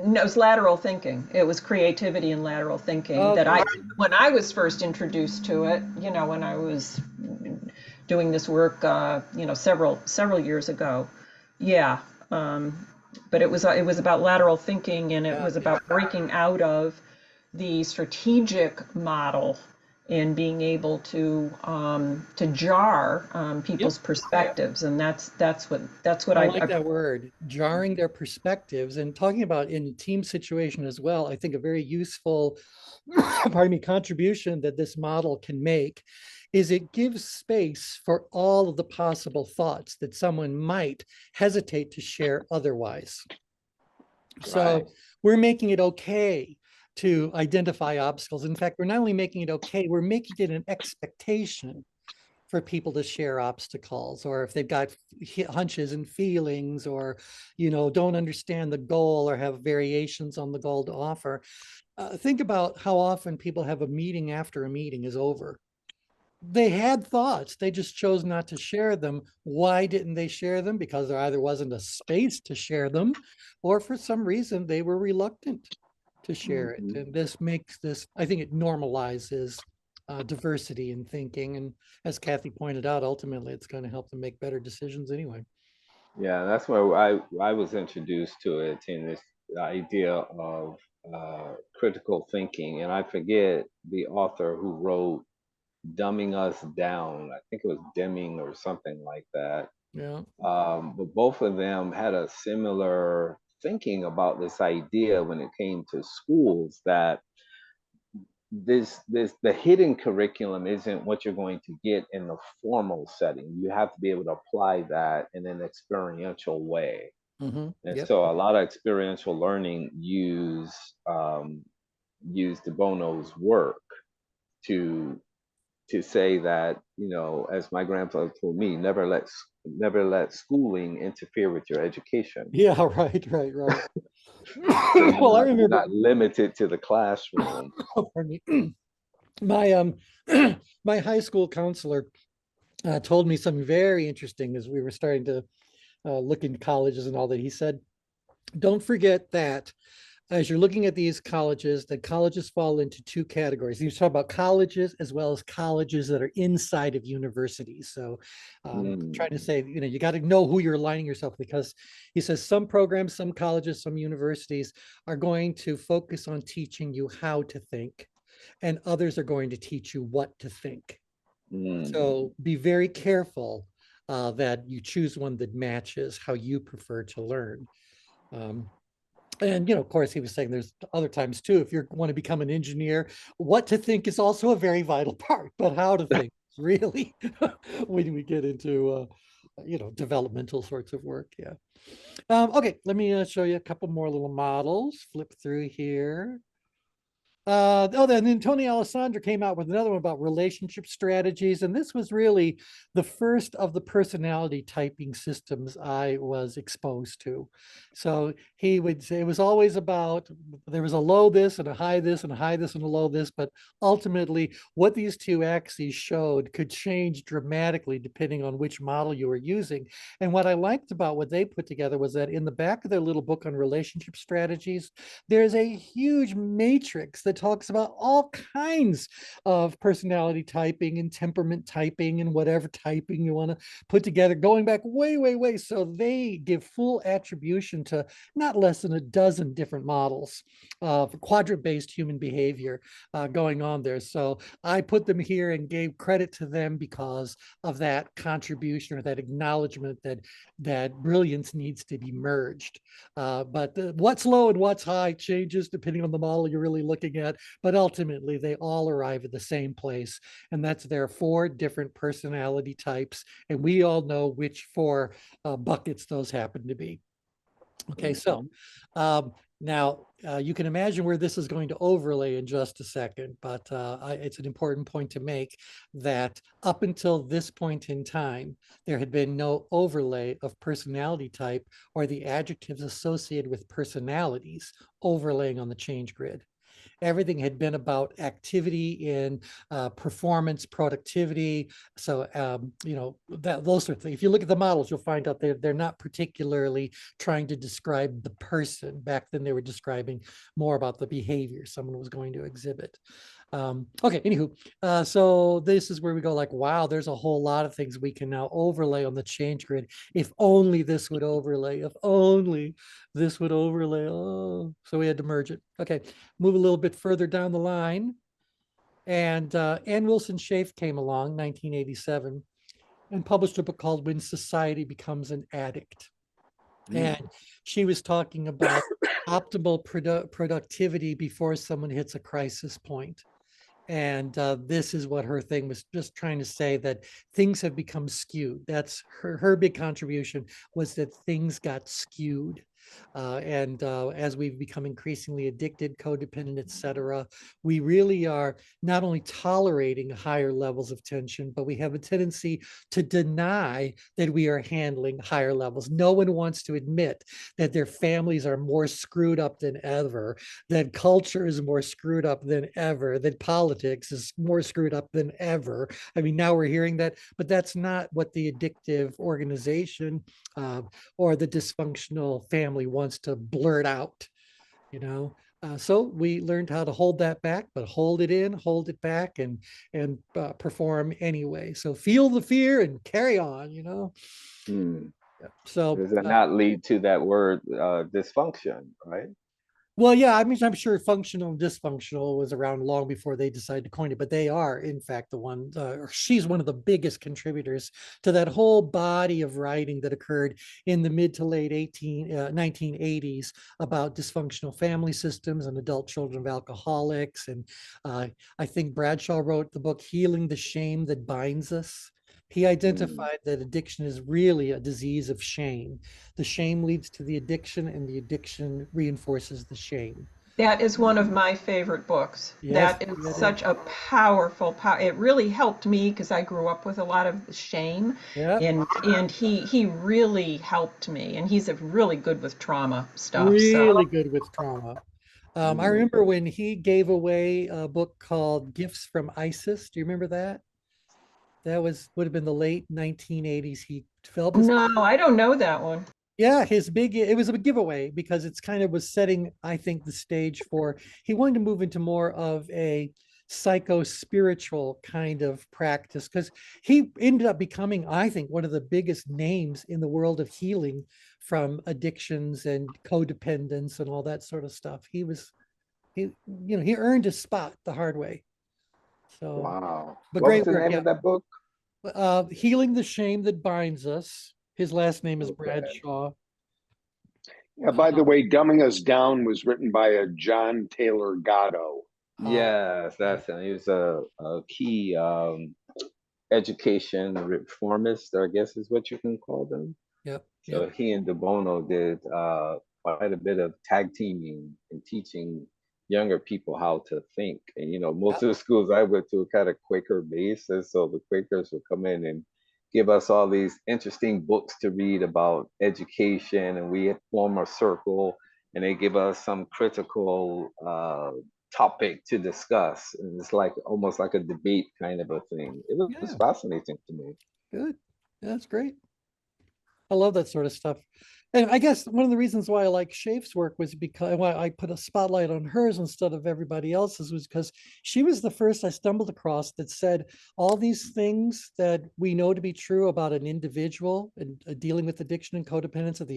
No, it was lateral thinking. It was creativity and lateral thinking that Okay. when I was first introduced to it, when I was doing this work, several years ago. Yeah. But it was about lateral thinking, and it Yeah. was about breaking out of the strategic model and being able to jar Yep. people's perspectives, and that's what I I like that word, jarring their perspectives, and talking about in a team situation as well. I think a very useful, pardon me, contribution that this model can make is it gives space for all of the possible thoughts that someone might hesitate to share otherwise. So we're making it okay to identify obstacles. In fact, we're not only making it okay, we're making it an expectation for people to share obstacles, or if they've got hunches and feelings, or don't understand the goal or have variations on the goal to offer. Think about how often people have a meeting after a meeting is over. They had thoughts, they just chose not to share them. Why didn't they share them? Because there either wasn't a space to share them, or for some reason they were reluctant to share it. And this makes this, I think it normalizes diversity in thinking. And as Kathy pointed out, ultimately it's going to help them make better decisions anyway. Yeah, that's where I was introduced to it, in this idea of critical thinking. And I forget the author who wrote Dumbing Us Down. I think it was Deming or something like that. Yeah. But both of them had a similar thinking about this idea when it came to schools, that the hidden curriculum isn't what you're going to get in the formal setting. You have to be able to apply that in an experiential way. And Yep. so a lot of experiential learning use de Bono's work to say that, as my grandfather told me, never let schooling interfere with your education. Yeah, right. So Well, I you're remember, not limited to the classroom. oh, pardon me. My my high school counselor told me something very interesting as we were starting to look into colleges and all that. He said, don't forget that as you're looking at these colleges, that colleges fall into two categories. You talk about colleges as well as colleges that are inside of universities. So trying to say, you got to know who you're aligning yourself, because he says some programs, some colleges, some universities are going to focus on teaching you how to think, and others are going to teach you what to think. So be very careful that you choose one that matches how you prefer to learn. And of course, he was saying there's other times too, if you want to become an engineer, what to think is also a very vital part, but how to think really when we get into developmental sorts of work. Yeah. Okay, let me show you a couple more little models. Flip through here. Then Tony Alessandra came out with another one about relationship strategies. And this was really the first of the personality typing systems I was exposed to. So he would say it was always about, there was a low this and a high this and a high this and a low this, but ultimately what these two axes showed could change dramatically depending on which model you were using. And what I liked about what they put together was that in the back of their little book on relationship strategies, there's a huge matrix that talks about all kinds of personality typing and temperament typing and whatever typing you want to put together, going back way. So they give full attribution to not less than a dozen different models of quadrant-based human behavior going on there. So I put them here and gave credit to them because of that contribution, or that acknowledgement that brilliance needs to be merged. But what's low and what's high changes depending on the model you're really looking at. But ultimately, they all arrive at the same place. And that's their 4 different personality types. And we all know which 4 buckets those happen to be. Okay, so now you can imagine where this is going to overlay in just a second, but it's an important point to make that up until this point in time, there had been no overlay of personality type or the adjectives associated with personalities overlaying on the change grid. Everything had been about activity in performance, productivity. So, those sort of things. If you look at the models, you'll find out they're not particularly trying to describe the person. Back then, they were describing more about the behavior someone was going to exhibit. Okay, anywho, so this is where we go like, wow, there's a whole lot of things we can now overlay on the change grid. If only this would overlay, if only this would overlay. Oh, so we had to merge it. Okay, move a little bit further down the line. And Ann Wilson Schaaf came along, 1987, and published a book called When Society Becomes an Addict. And she was talking about optimal productivity before someone hits a crisis point. And this is what her thing was, just trying to say that things have become skewed. That's her big contribution, was that things got skewed. And as we've become increasingly addicted, codependent, et cetera, we really are not only tolerating higher levels of tension, but we have a tendency to deny that we are handling higher levels. No one wants to admit that their families are more screwed up than ever, that culture is more screwed up than ever, that politics is more screwed up than ever. I mean, now we're hearing that, but that's not what the addictive organization or the dysfunctional family wants to blurt out, so we learned how to hold that back, but hold it in, hold it back, and perform anyway. So feel the fear and carry on. So does that not lead to that word dysfunction, right? Well, yeah, I mean, I'm sure functional and dysfunctional was around long before they decided to coin it, but they are, in fact, the one, or she's one of the biggest contributors to that whole body of writing that occurred in the mid to late 1980s about dysfunctional family systems and adult children of alcoholics. And I think Bradshaw wrote the book Healing the Shame That Binds Us. He Mm. identified that addiction is really a disease of shame. The shame leads to the addiction, and the addiction reinforces the shame. That is one of my favorite books. Yes, That is that is. such a powerful, it really helped me because I grew up with a lot of shame, Yeah, and he really helped me, and he's a really good with trauma stuff. So really good with trauma. I Mm. remember when he gave away a book called Gifts from ISIS. Do you remember that? That would have been the late 1980s. He developed this. no, I don't know that one. Yeah, it was a giveaway because it's kind of was setting, I think, the stage for, he wanted to move into more of a psycho-spiritual kind of practice because he ended up becoming, I think, one of the biggest names in the world of healing from addictions and codependence and all that sort of stuff. He earned his spot the hard way. So, Wow. but What was great the work. name Yeah. of that book? Healing the Shame That Binds Us. His last name is Okay. Bradshaw. Yeah, by the way, Dumbing Us Down was written by a John Taylor Gatto. Yes, Yeah. that's him. He was a key education reformist, I guess is what you can call them. Yep. Yep. So he and De Bono did quite a bit of tag teaming and teaching younger people how to think. And most Yep. of the schools I went to were kind of Quaker based, and so the Quakers would come in and give us all these interesting books to read about education, and we form a circle, and they give us some critical topic to discuss, and it's like almost like a debate kind of a thing. It was Yeah. fascinating to me. Good. Yeah, that's great. I love that sort of stuff. And I guess one of the reasons why I like Shafe's work was because why I put a spotlight on hers instead of everybody else's was because she was the first I stumbled across that said all these things that we know to be true about an individual and dealing with addiction and codependence at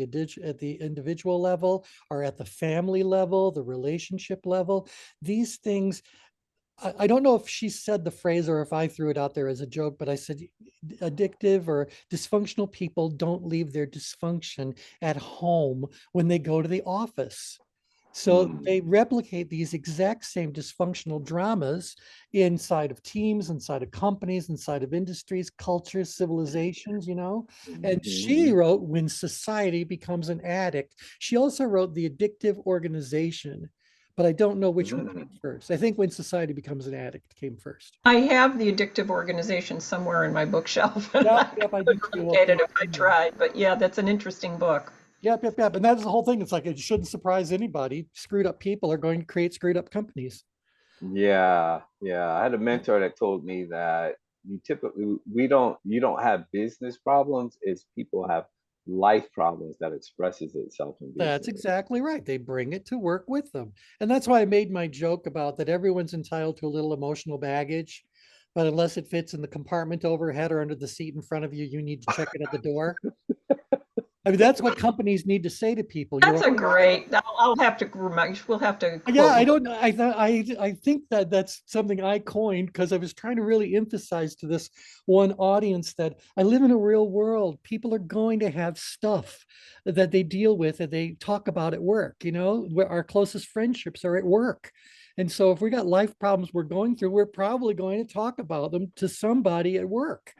the individual level or at the family level, the relationship level. These things I don't know if she said the phrase or if I threw it out there as a joke, but I said addictive or dysfunctional people don't leave their dysfunction at home when they go to the office. So Mm. they replicate these exact same dysfunctional dramas inside of teams, inside of companies, inside of industries, cultures, civilizations. And she Mhm. wrote When Society Becomes an Addict. She also wrote The Addictive Organization, but I don't know which one came Mm. first. I think When Society Becomes an Addict came first. I have the Addictive Organization somewhere in my bookshelf, and I Yep, yep, I do could too. locate it Okay. if I tried. But yeah, that's an interesting book. Yep, yep, yep. And that's the whole thing. It's like it shouldn't surprise anybody. Screwed up people are going to create screwed up companies. Yeah, yeah. I had a mentor that told me that you don't have business problems, it's people have life problems that expresses itself in That's business. exactly right. They bring it to work with them. And that's why I made my joke about that everyone's entitled to a little emotional baggage, but unless it fits in the compartment overhead or under the seat in front of you, you need to check it at the door. I mean, that's what companies need to say to people. That's a great. I'll have to remind. We'll have to Yeah, quote I you. don't know. I think that that's something I coined because I was trying to really emphasize to this one audience that I live in a real world. People are going to have stuff that they deal with and they talk about at work. Where our closest friendships are at work. And so if we got life problems we're going through, we're probably going to talk about them to somebody at work.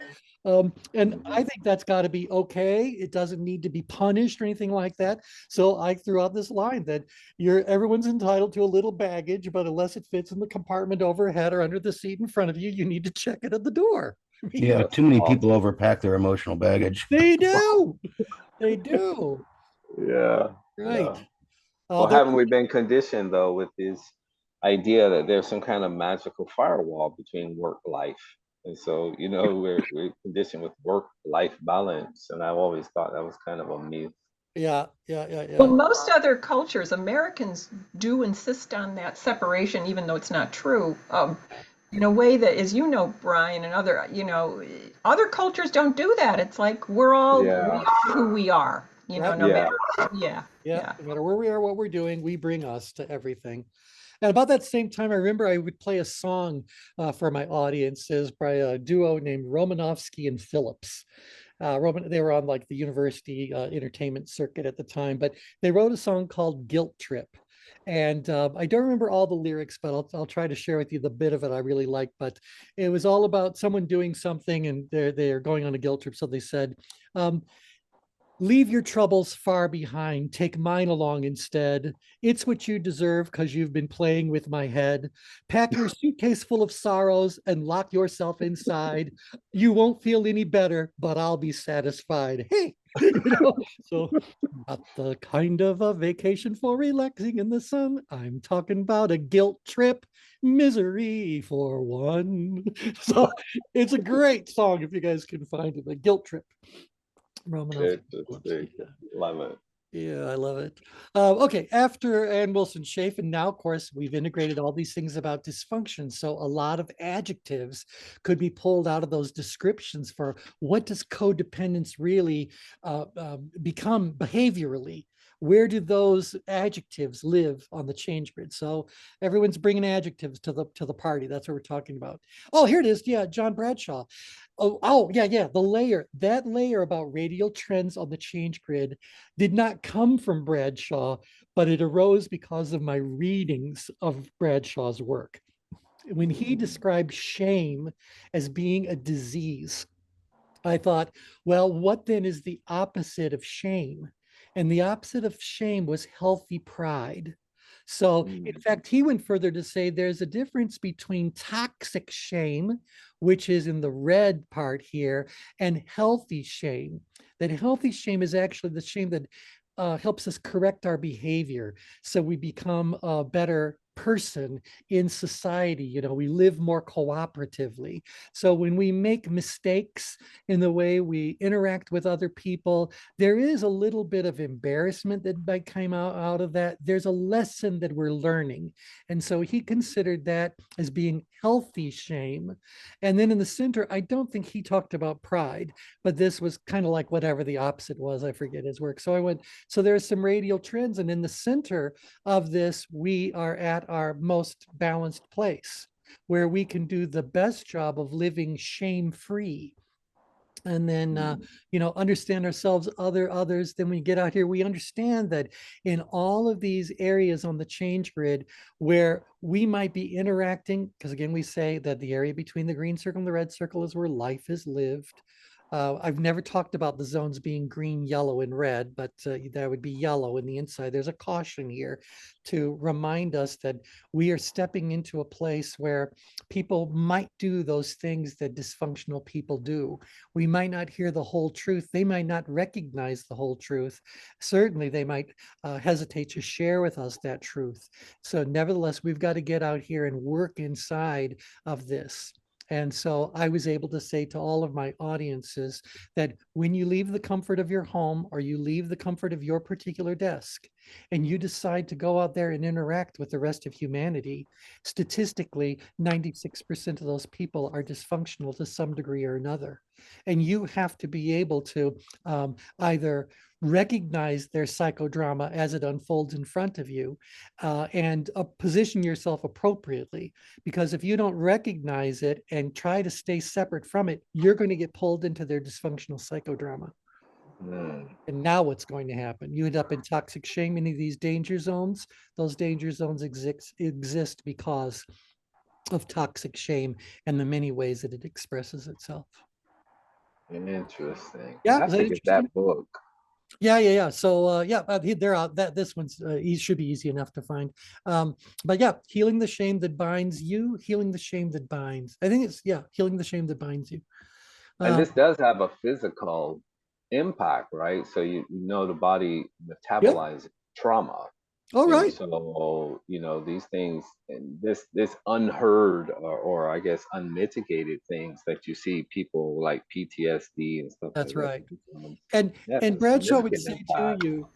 And I Mhm. think that's got to be okay. It doesn't need to be punished or anything like that. So I threw out this line that everyone's entitled to a little baggage, but unless it fits in the compartment overhead or under the seat in front of you, you need to check it at the door. I mean, Yeah, That's too many people awesome. overpack their emotional baggage. they do. They do. Yeah, Right. yeah. Well, There, haven't we been conditioned though with this idea that there's some kind of magical firewall between work life? And so, we're conditioned with work life balance. And I've always thought that was kind of a myth. yeah, yeah, yeah, Well, yeah. most other cultures, Americans do insist on that separation, even though it's not true. In a way that, as you know, Brian, and other cultures don't do that. It's like we Yeah. are who we are. You know, Right. no Yeah. matter, yeah, Yeah, yeah. no matter where we are, what we're doing, we bring us to everything. And about that same time, I remember I would play a song for my audiences by a duo named Romanovsky and Phillips. They were on like the university entertainment circuit at the time, but they wrote a song called Guilt Trip. And I don't remember all the lyrics, but I'll try to share with you the bit of it I really like. But it was all about someone doing something and they're going on a guilt trip. So they said, um, leave your troubles far behind. Take mine along instead. It's what you deserve because you've been playing with my head. Pack your suitcase full of sorrows and lock yourself inside. You won't feel any better, but I'll be satisfied. Hey, so not the kind of a vacation for relaxing in the sun. I'm talking about a guilt trip, misery for one. So it's a great song if you guys can find it. A guilt trip. Romanov. Interesting. Love it. Yeah, I love it. Okay, after Ann Wilson Chafin, now, of course, we've integrated all these things about dysfunction. So a lot of adjectives could be pulled out of those descriptions for what does codependence really become behaviorally? Where do those adjectives live on the change grid? So everyone's bringing adjectives to the party. That's what we're talking about. Oh, here it is. Yeah, John Bradshaw. Yeah. That layer about radial trends on the change grid did not come from Bradshaw, but it arose because of my readings of Bradshaw's work. When he described shame as being a disease, I thought, well, what then is the opposite of shame? And the opposite of shame was healthy pride. So, in fact, he went further to say there's a difference between toxic shame, which is in the red part here, and healthy shame. That healthy shame is actually the shame that helps us correct our behavior so we become a better person in society. We live more cooperatively. So when we make mistakes in the way we interact with other people, there is a little bit of embarrassment that might come out of that. There's a lesson that we're learning. And so he considered that as being healthy shame. And then in the center, I don't think he talked about pride, but this was kind of like whatever the opposite was. I forget his work. So I went, so there's some radial trends. And in the center of this, we are at our most balanced place where we can do the best job of living shame-free. And then understand ourselves, others. Then when we get out here, we understand that in all of these areas on the change grid where we might be interacting, because again, we say that the area between the green circle and the red circle is where life is lived. I've never talked about the zones being green, yellow, and red, but that would be yellow in the inside. There's a caution here to remind us that we are stepping into a place where people might do those things that dysfunctional people do. We might not hear the whole truth. They might not recognize the whole truth. Certainly, they might hesitate to share with us that truth. So nevertheless, we've got to get out here and work inside of this. And so I was able to say to all of my audiences that when you leave the comfort of your home or you leave the comfort of your particular desk and you decide to go out there and interact with the rest of humanity, statistically, 96% of those people are dysfunctional to some degree or another. And you have to be able to either recognize their psychodrama as it unfolds in front of you and position yourself appropriately. Because if you don't recognize it and try to stay separate from it, you're going to get pulled into their dysfunctional psychodrama. And now what's going to happen? You end up in toxic shame, any of these danger zones. Those danger zones exist because of toxic shame and the many ways that it expresses itself. Interesting. Yeah, I have is that to get interesting? that book. Yeah. So they're out. That this one's should be easy enough to find. But yeah, healing the shame that binds you, healing the shame that binds. I think it's healing the shame that binds you. And this does have a physical impact, right? So you know the body Yep. metabolizes trauma. All And right. so, these things and this unheard or I guess unmitigated things that you see people like PTSD and stuff like That's that. right. That's And a Bradshaw would significant say to impact. you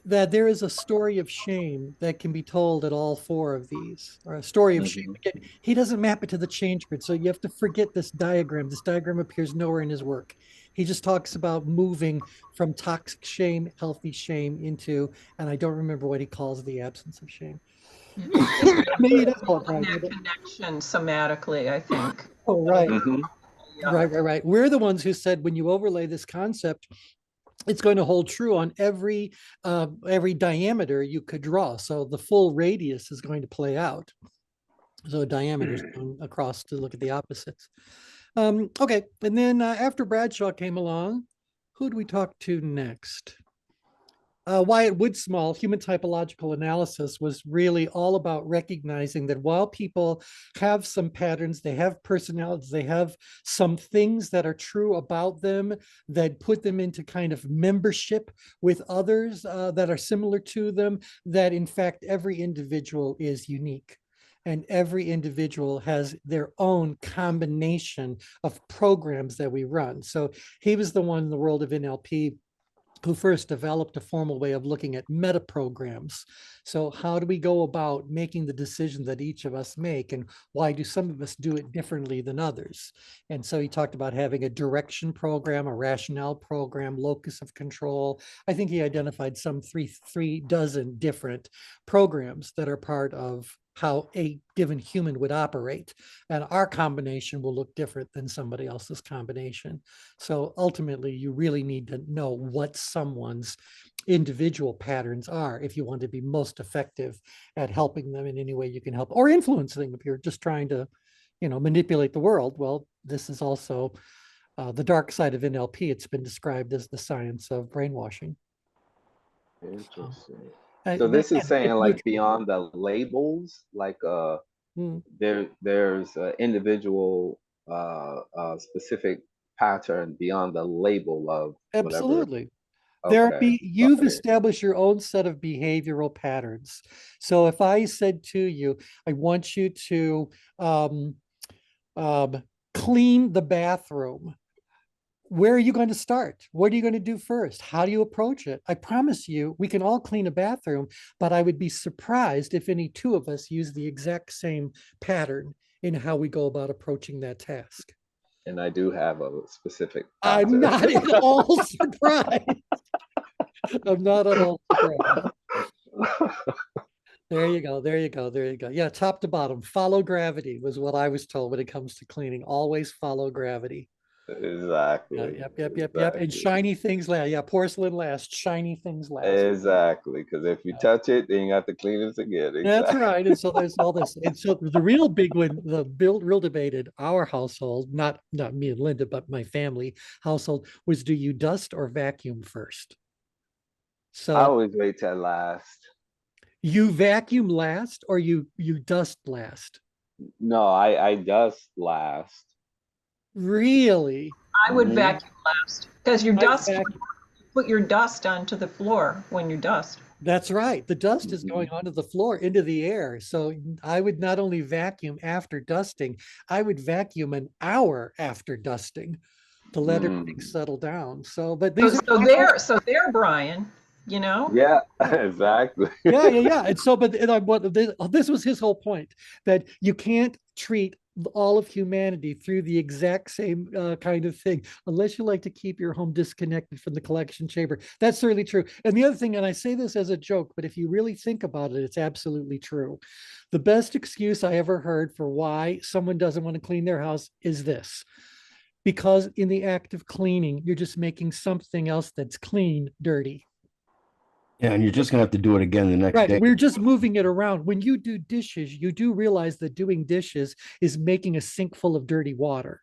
that there is a story of shame that can be told at all four of these, or a story of shame. Mhm. Again, he doesn't map it to the change grid, so you have to forget this diagram. This diagram appears nowhere in his work. He just talks about moving from toxic shame, healthy shame into, and I don't remember what he calls the absence of shame. Maybe he does call it pride. That connection somatically, I think. Oh, right. Yeah. Right. We're the ones who said when you overlay this concept, it's going to hold true on every diameter you could draw. So the full radius is going to play out. So diameters going across to look at the opposites. Okay, and then after Bradshaw came along, who do we talk to next? Wyatt Woodsmall, human typological analysis, was really all about recognizing that while people have some patterns, they have personalities, they have some things that are true about them that put them into kind of membership with others that are similar to them, that in fact, every individual is unique. And every individual has their own combination of programs that we run. So he was the one in the world of NLP who first developed a formal way of looking at meta programs. So how do we go about making the decision that each of us make, and why do some of us do it differently than others? And so he talked about having a direction program, a rationale program, locus of control. I think he identified some three dozen different programs that are part of how a given human would operate. And our combination will look different than somebody else's combination. So ultimately, you really need to know what someone's individual patterns are if you want to be most effective at helping them in any way you can help, or influencing them if you're just trying to, manipulate the world. Well, this is also the dark side of NLP. It's been described as the science of brainwashing. Interesting. So this is saying like beyond the labels, like there's an individual specific pattern beyond the label of whatever. Absolutely. Okay. You've established your own set of behavioral patterns. So if I said to you, I want you to clean the bathroom, where are you going to start? What are you going to do first? How do you approach it? I promise you, we can all clean a bathroom, but I would be surprised if any two of us use the exact same pattern in how we go about approaching that task. And I do have a specific pattern. I'm not at all surprised. I'm not at all surprised. There you go. Yeah, top to bottom, follow gravity was what I was told when it comes to cleaning. Always follow gravity. Exactly. Yep. And shiny things last. Yeah, porcelain last, shiny things last. Exactly. Because if you touch it, then you have to clean it again. Exactly. That's right. And so there's all this. And so the real big one, the real debate in our household, not me and Linda, but my family household, was, do you dust or vacuum first? So I always wait till last. You vacuum last or you dust last? No, I dust last. Really? I would vacuum last because you put your dust onto the floor when you dust. That's right. The dust is going onto the floor, into the air. So I would not only vacuum after dusting, I would vacuum an hour after dusting to let everything settle down. So, but these so there, Brian, Yeah, exactly. Yeah. And so, but this was his whole point, that you can't treat all of humanity through the exact same kind of thing unless you like to keep your home disconnected from the collection chamber. That's certainly true. And the other thing, and I say this as a joke, but if you really think about it, it's absolutely true. The best excuse I ever heard for why someone doesn't want to clean their house is this: because in the act of cleaning, you're just making something else that's clean dirty. Yeah, and you're just gonna have to do it again the next day. We're just moving it around. When you do dishes, you do realize that doing dishes is making a sink full of dirty water.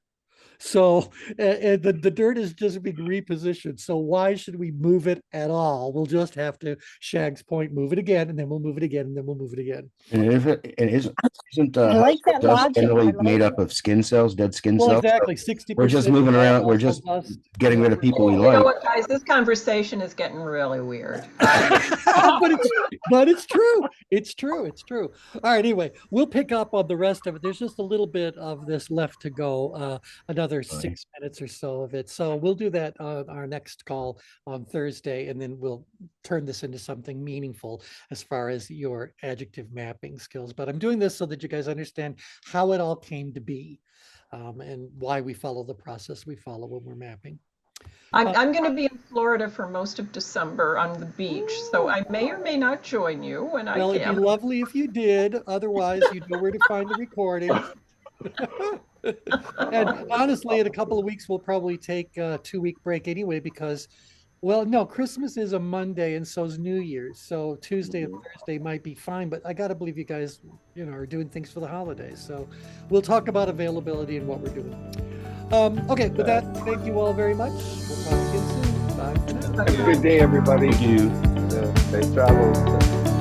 So the dirt is just being repositioned. So why should we move it at all? We'll just have to, Shag's point, move it again, and then we'll move it again, and then we'll move it again. And isn't I like that dust logic. generally I like made that. up of skin cells, dead skin Well, cells? exactly. 60%. We're just moving around. We're just getting rid of people we You know like. what, guys? This conversation is getting really weird. but it's true. It's true. All right. Anyway, we'll pick up on the rest of it. There's just a little bit of this left to go. Another 6 minutes or so of it. So we'll do that on our next call on Thursday, and then we'll turn this into something meaningful as far as your adjective mapping skills. But I'm doing this so that you guys understand how it all came to be, and why we follow the process we follow when we're mapping. I'm going to be in Florida for most of December on the beach, so I may or may not join you when I Well, it'd be can. lovely if you did. Otherwise, you know where to find the recordings. And honestly, in a couple of weeks, we'll probably take a 2-week break anyway, because, well, no, Christmas is a Monday and so is New Year's. So Tuesday and Thursday might be fine, but I got to believe you guys, are doing things for the holidays. So we'll talk about availability and what we're doing. Okay, with that, thank you all very much. We'll talk again soon. Bye for now. Have a good day, everybody. Thank you. Safe travels.